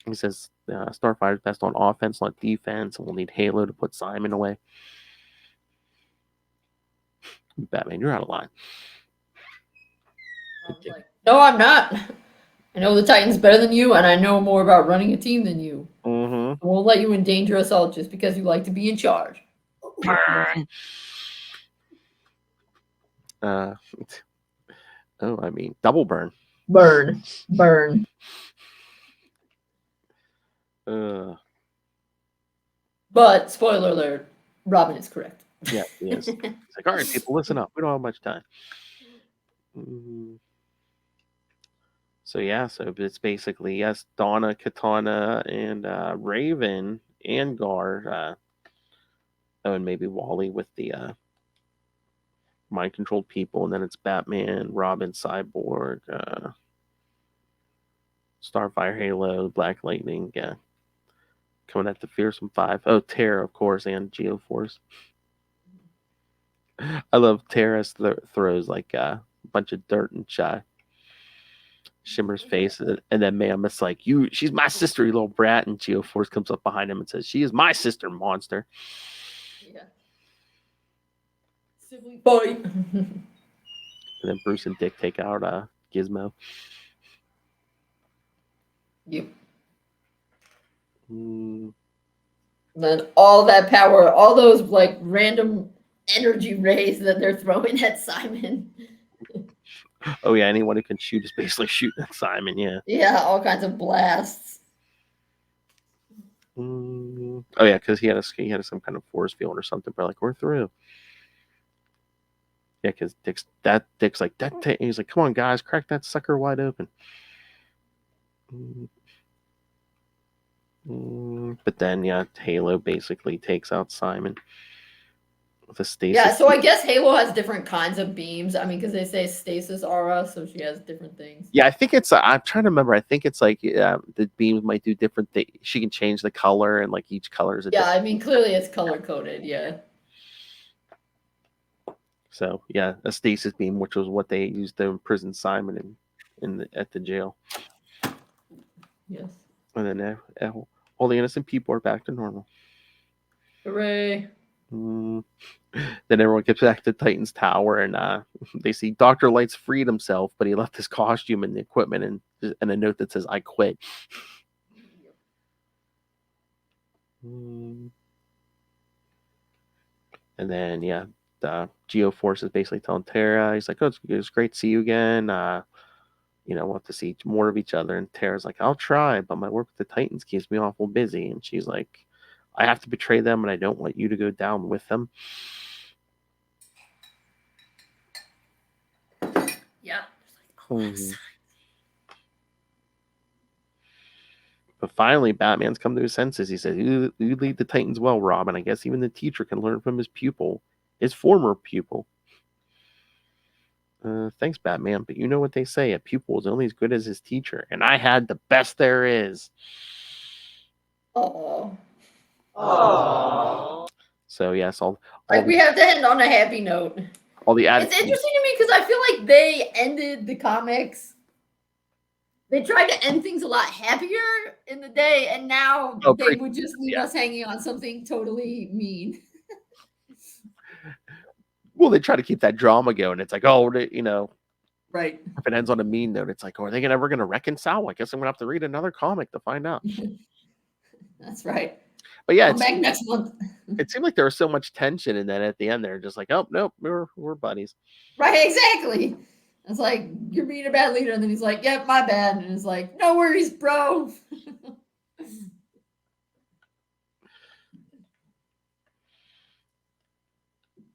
[SPEAKER 3] He says Starfire's best on offense, not defense, and we'll need Halo to put Simon away. Batman, you're out of line.
[SPEAKER 2] Like, no, I'm not. I know the Titans better than you, and I know more about running a team than you. I won't let you endanger us all just because you like to be in charge.
[SPEAKER 3] I mean, double burn.
[SPEAKER 2] Burn. But spoiler alert, Robin is correct.
[SPEAKER 3] Yeah, he is. It's like, all right, people, listen up. We don't have much time. So yeah, so it's basically yes, Donna, Katana, and Raven and Gar. And maybe Wally with the mind-controlled people, and then it's Batman, Robin, Cyborg, Starfire, Halo, Black Lightning, coming at the Fearsome Five. Oh, Terra, of course, and Geo-Force. I love Terrace throws like a bunch of dirt in Shimmer's face, and then Mammoth's like, she's my sister, you little brat. And Geo-Force comes up behind him and says, she is my sister, monster.
[SPEAKER 2] Yeah. Sibling fight.
[SPEAKER 3] And then Bruce and Dick take out Gizmo.
[SPEAKER 2] Yep.
[SPEAKER 3] Mm.
[SPEAKER 2] Then all that power, all those like random energy rays that they're throwing at Simon.
[SPEAKER 3] Oh yeah, anyone who can shoot is basically shooting at Simon. Yeah.
[SPEAKER 2] Yeah, all kinds of blasts.
[SPEAKER 3] Oh yeah, because he had some kind of force field or something. But like, we're through. Yeah, because Dick's like that. He's like, come on, guys, crack that sucker wide open. But then, yeah, Halo basically takes out Simon with a stasis.
[SPEAKER 2] Yeah, so I guess Halo has different kinds of beams. I mean, because they say stasis aura, so she has different things.
[SPEAKER 3] Yeah, I think it's. I'm trying to remember. I think it's like the beams might do different things. She can change the color, and like each color is a.
[SPEAKER 2] Yeah, I mean, clearly it's color coded. Yeah.
[SPEAKER 3] So yeah, a stasis beam, which was what they used to imprison Simon at the jail.
[SPEAKER 2] Yes.
[SPEAKER 3] And then all the innocent people are back to normal.
[SPEAKER 2] Hooray!
[SPEAKER 3] Then everyone gets back to Titan's tower, and they see Dr. Light's freed himself, but he left his costume and the equipment and a note that says, "I quit." And then yeah, the Geo-Force is basically telling Terra, he's like, "Oh, it's great to see you again. We'll have to see more of each other." And Terra's like, "I'll try, but my work with the Titans keeps me awful busy." And she's like, "I have to betray them, and I don't want you to go down with them."
[SPEAKER 2] Yeah.
[SPEAKER 3] But finally, Batman's come to his senses. He says, you lead the Titans well, Robin. I guess even the teacher can learn from his former pupil. Thanks, Batman. But you know what they say, a pupil is only as good as his teacher. And I had the best there is.
[SPEAKER 2] Oh.
[SPEAKER 3] So, yes,
[SPEAKER 2] we have to end on a happy note.
[SPEAKER 3] It's
[SPEAKER 2] interesting to me because I feel like they ended the comics. They tried to end things a lot happier in the day, and now they would just leave us hanging on something totally mean.
[SPEAKER 3] Well, they try to keep that drama going. It's like, oh,
[SPEAKER 2] right.
[SPEAKER 3] If it ends on a mean note, it's like, oh, are they ever going to reconcile? I guess I'm going to have to read another comic to find out.
[SPEAKER 2] That's right.
[SPEAKER 3] But yeah,
[SPEAKER 2] come back next month.
[SPEAKER 3] It seemed like there was so much tension, and then at the end, they're just like, oh, nope, we're buddies.
[SPEAKER 2] Right, exactly. It's like, you're being a bad leader, and then he's like, yep, my bad. And it's like, no worries, bro.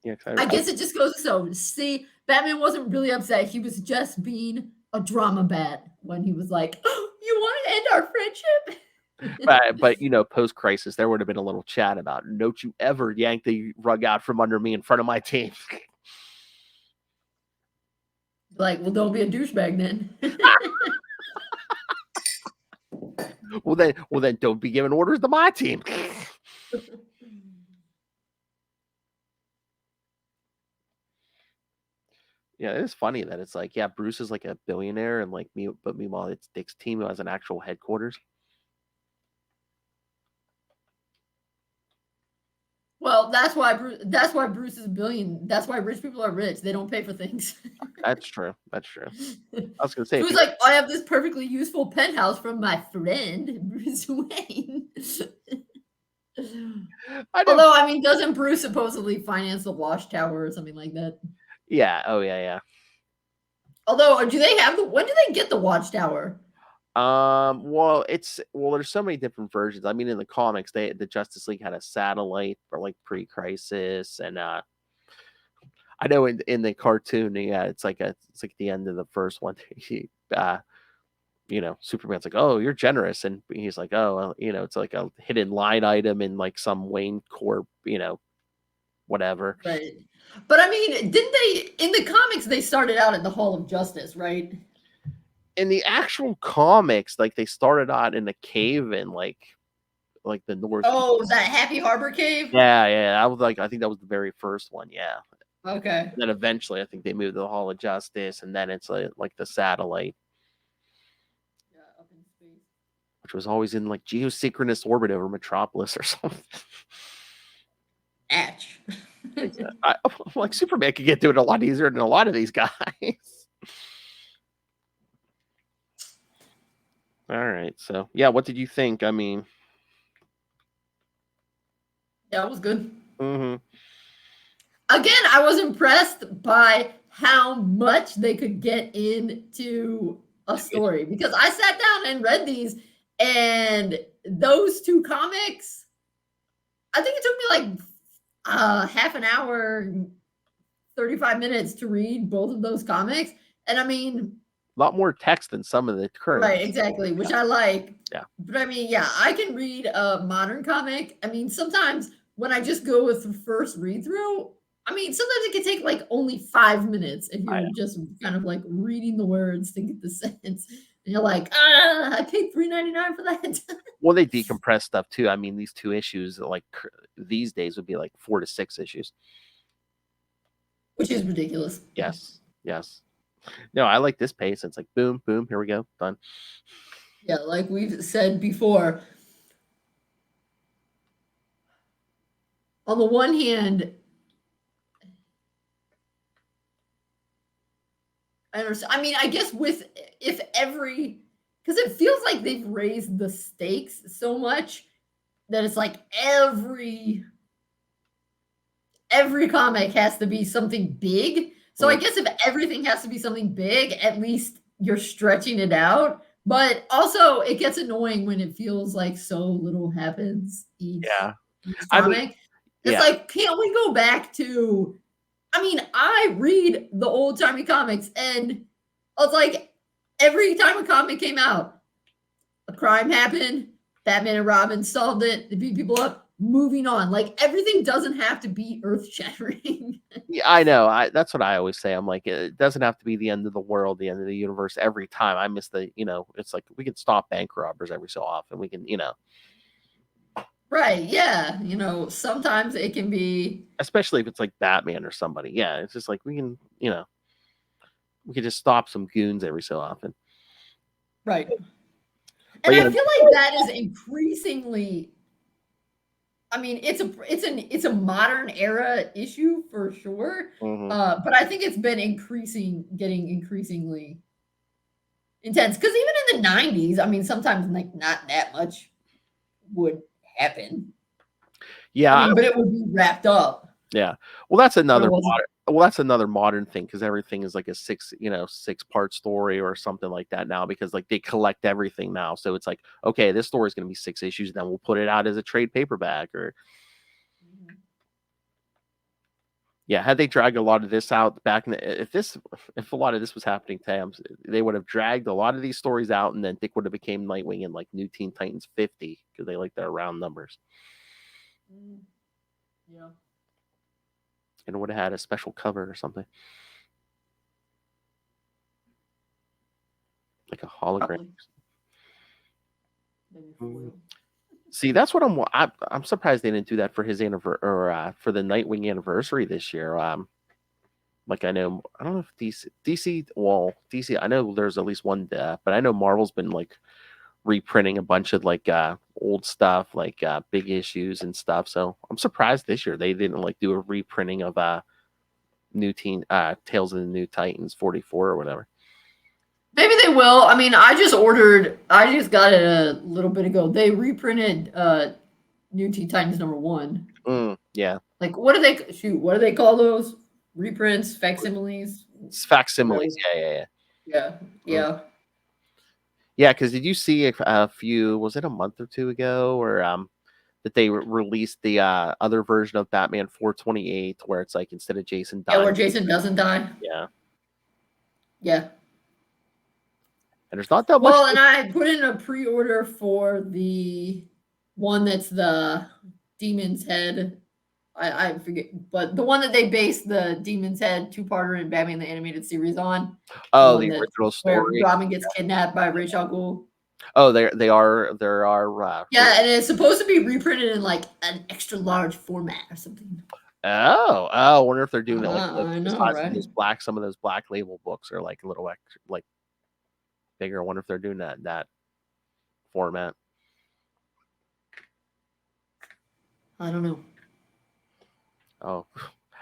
[SPEAKER 3] Yeah,
[SPEAKER 2] I guess it just goes so. See, Batman wasn't really upset. He was just being a drama bat when he was like, oh, you want to end our friendship?
[SPEAKER 3] But post-crisis, there would have been a little chat about, don't you ever yank the rug out from under me in front of my team.
[SPEAKER 2] Like, well, don't be a douchebag then.
[SPEAKER 3] Well, then don't be giving orders to my team. Yeah, it is funny that it's like, yeah, Bruce is like a billionaire, and like me, but meanwhile, it's Dick's team who has an actual headquarters.
[SPEAKER 2] Well, that's why Bruce is a billion. That's why rich people are rich. They don't pay for things.
[SPEAKER 3] That's true. I was gonna say,
[SPEAKER 2] he was like, I have this perfectly useful penthouse from my friend Bruce Wayne. Although, I mean, doesn't Bruce supposedly finance the Watchtower or something like that?
[SPEAKER 3] Yeah. Oh yeah.
[SPEAKER 2] Although, when do they get the Watchtower?
[SPEAKER 3] Well, there's so many different versions. I mean, in the comics, the Justice League had a satellite for like pre-crisis, and I know in the cartoon, yeah, it's like the end of the first one. Superman's like, "Oh, you're generous," and he's like, "Oh, it's like a hidden line item in like some Wayne Corp, whatever."
[SPEAKER 2] Right. But I mean, didn't they in the comics? They started out at the Hall of Justice, right?
[SPEAKER 3] In the actual comics, like they started out in a cave in like the North.
[SPEAKER 2] Oh, that Happy Harbor cave.
[SPEAKER 3] Yeah. I was like, I think that was the very first one. Yeah.
[SPEAKER 2] Okay.
[SPEAKER 3] And then eventually, I think they moved to the Hall of Justice, and then it's like the satellite,
[SPEAKER 2] Yeah, up in space.
[SPEAKER 3] which was always in like geosynchronous orbit over Metropolis or something.
[SPEAKER 2] Atch.
[SPEAKER 3] I'm like Superman could get to it a lot easier than a lot of these guys. All right, so yeah, what did you think? I mean,
[SPEAKER 2] Yeah, it was good.
[SPEAKER 3] mm-hmm.
[SPEAKER 2] Again, I was impressed by how much they could get into a story because I sat down and read these, and those two comics, I think it took me like half an hour, 35 minutes to read both of those comics. And I mean,
[SPEAKER 3] A lot more text than some of the current.
[SPEAKER 2] right, exactly, which I like.
[SPEAKER 3] Yeah.
[SPEAKER 2] But I mean, yeah, I can read a modern comic. I mean, sometimes when I just go with the first read through, I mean, sometimes it can take like only 5 minutes if you're just kind of like reading the words to get the sense. And you're like, I paid $3.99 for that.
[SPEAKER 3] Well, they decompress stuff too. I mean, these 2 issues, like these days, would be like 4 to 6 issues.
[SPEAKER 2] Which is ridiculous.
[SPEAKER 3] Yes. No, I like this pace. It's like boom, boom, here we go, done.
[SPEAKER 2] Yeah, like we've said before. On the one hand, I understand. I mean, I guess because it feels like they've raised the stakes so much that it's like every comic has to be something big. So I guess if everything has to be something big, at least you're stretching it out. But also, it gets annoying when it feels like so little happens each comic. It's like, can't we go back to? I mean, I read the old timey comics, and it's like every time a comic came out, a crime happened, Batman and Robin solved it, they beat people up, moving on. Like everything doesn't have to be earth shattering.
[SPEAKER 3] Yeah, I know. That's what I always say. I'm like, it doesn't have to be the end of the world, the end of the universe every time. I miss it's like we can stop bank robbers every so often. We can,
[SPEAKER 2] Right, yeah. Sometimes it can be,
[SPEAKER 3] especially if it's like Batman or somebody. Yeah, it's just like we can, we can just stop some goons every so often.
[SPEAKER 2] right. And I feel like that is increasingly, I mean, it's a modern era issue for sure.
[SPEAKER 3] Mm-hmm.
[SPEAKER 2] But I think it's been getting increasingly intense. Because even in the 90s, I mean, sometimes like not that much would happen.
[SPEAKER 3] Yeah,
[SPEAKER 2] I mean, but it would be wrapped up.
[SPEAKER 3] Yeah. Well, that's another modern thing because everything is like a 6-part story or something like that now because like they collect everything now. So it's like, okay, this story is going to be 6 issues, then we'll put it out as a trade paperback or yeah, had they dragged a lot of this out back in if a lot of this was happening today, they would have dragged a lot of these stories out and then Dick would have became Nightwing in like New Teen Titans 50 because they like their round numbers.
[SPEAKER 2] Yeah.
[SPEAKER 3] And would have had a special cover or something. Like a hologram. See, that's what I'm surprised they didn't do that for his anniversary or for the Nightwing anniversary this year. Like I don't know if DC, I know there's at least one, but I know Marvel's been like reprinting a bunch of like old stuff, like big issues and stuff. So I'm surprised this year they didn't like do a reprinting of New Teen Tales of the New Titans 44 or whatever.
[SPEAKER 2] Maybe they will. I mean, I just got it a little bit ago. They reprinted New Teen Titans #1.
[SPEAKER 3] Yeah.
[SPEAKER 2] Like what do they call those? Reprints, facsimiles?
[SPEAKER 3] It's facsimiles. Yeah. Yeah, because did you see a few, was it a month or two ago or that they released the other version of Batman 428 where it's like instead of Jason dying.
[SPEAKER 2] Yeah, where Jason doesn't die.
[SPEAKER 3] Yeah.
[SPEAKER 2] Yeah.
[SPEAKER 3] And there's not that much.
[SPEAKER 2] Well, and I put in a pre-order for the one that's the Demon's Head. I forget, but the one that they based the Demon's Head 2-parter in Batman the Animated Series on.
[SPEAKER 3] Oh, the original story.
[SPEAKER 2] Where Robin gets kidnapped by Ra's al Ghul.
[SPEAKER 3] Oh, there are.
[SPEAKER 2] Yeah, and it's supposed to be reprinted in like an extra large format or something.
[SPEAKER 3] I wonder if they're doing it like
[SPEAKER 2] I
[SPEAKER 3] the
[SPEAKER 2] know,
[SPEAKER 3] size of
[SPEAKER 2] right?
[SPEAKER 3] those some of those black label books are like a little extra, like bigger. I wonder if they're doing that format.
[SPEAKER 2] I don't know.
[SPEAKER 3] Oh,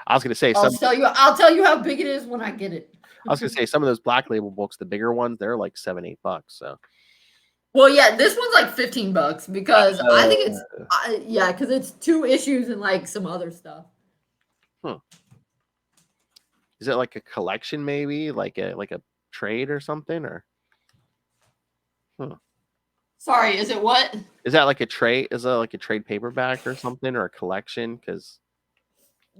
[SPEAKER 3] I was gonna say
[SPEAKER 2] I'll tell you how big it is when I get it.
[SPEAKER 3] some of those black label books, the bigger ones, they're like $7-8. So
[SPEAKER 2] Well, yeah, this one's like $15 because I think it's because it's 2 issues and like some other stuff.
[SPEAKER 3] is it like a collection, maybe like a trade or something, or?
[SPEAKER 2] Sorry, is it what?
[SPEAKER 3] Is that like a trade? Is that like a trade paperback or something, or a collection? Because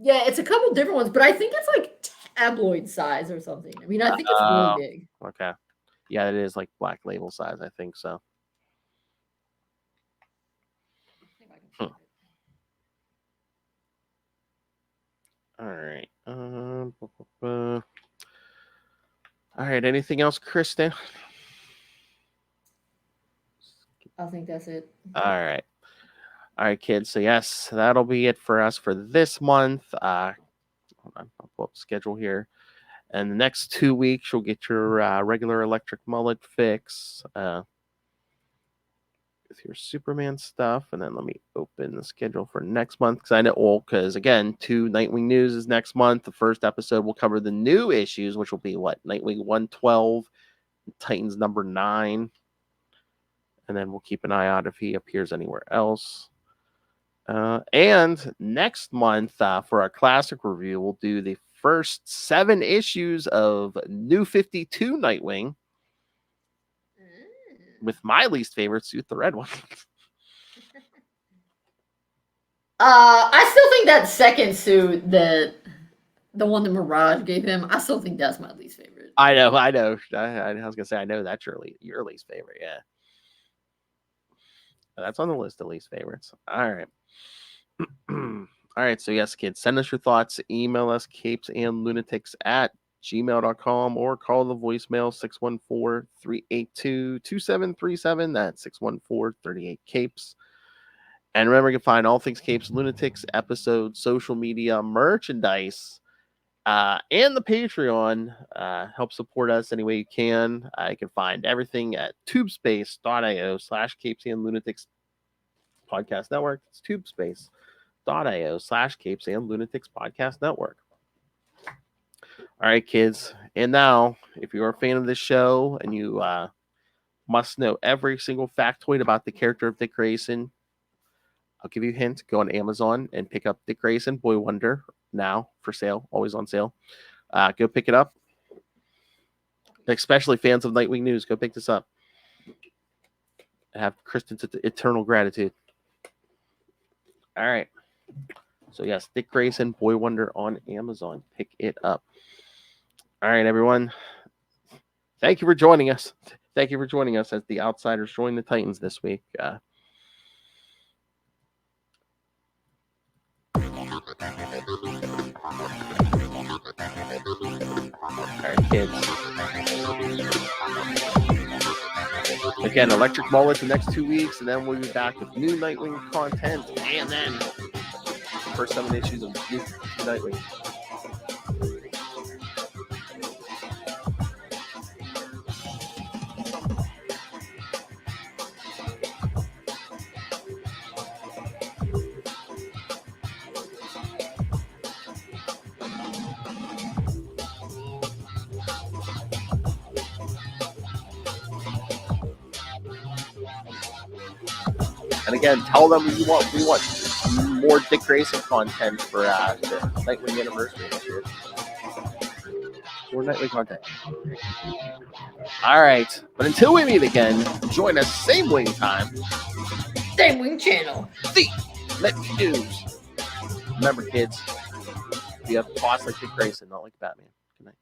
[SPEAKER 2] Yeah, it's a couple different ones, but I think it's like tabloid size or something. I mean, I think it's really big.
[SPEAKER 3] okay, yeah, it is like black label size. I think so. All right. All right. Anything else, Kristen?
[SPEAKER 2] I think that's it.
[SPEAKER 3] All right. All right, kids. So yes, that'll be it for us for this month. Hold on, I'll pull up the schedule here. And the next 2 weeks, you'll get your regular electric mullet fix with your Superman stuff. And then let me open the schedule for next month because I know, because again, 2 Nightwing news is next month. The first episode will cover the new issues, which will be what? Nightwing 112, Titans number 9. And then we'll keep an eye out if he appears anywhere else. And next month, for our classic review, we'll do the first 7 issues of New 52 Nightwing with my least favorite suit, the red one.
[SPEAKER 2] I still think that second suit, the one that Mirage gave him, I still think that's my least favorite.
[SPEAKER 3] I know. I was gonna say I know that's your least favorite. Yeah, that's on the list of least favorites. All right. All right, so yes, kids, send us your thoughts. Email us CapesandLunatics@gmail.com or call the voicemail 614-382-2737. That's 614-38-CAPES. And remember, you can find all things Capes and Lunatics, episodes, social media, merchandise, and the Patreon. Help support us any way you can. You can find everything at tubespace.io/CapesandLunatics Podcast Network. It's tubespace.io/CapesandLunatics Podcast Network. All right, kids. And now, if you're a fan of this show and you must know every single factoid about the character of Dick Grayson, I'll give you a hint. Go on Amazon and pick up Dick Grayson, Boy Wonder, now for sale, always on sale. Go pick it up. Especially fans of Nightwing News, go pick this up. I have Kristen's eternal gratitude. All right. So yes, Dick Grayson, Boy Wonder on Amazon. Pick it up. All right, everyone. Thank you for joining us. Thank you for joining us as the Outsiders join the Titans this week. All right, kids. Again, Electric Mullet the next 2 weeks, and then we'll be back with new Nightwing content, and then the first 7 issues of new Nightwing. And again, tell them we want more Dick Grayson content for the Nightwing anniversary this year. More Nightwing content. All right, but until we meet again, join us same wing time,
[SPEAKER 2] Same wing channel.
[SPEAKER 3] the Nightwing News. Remember, kids, you have to boss like Dick Grayson, not like Batman. Good night.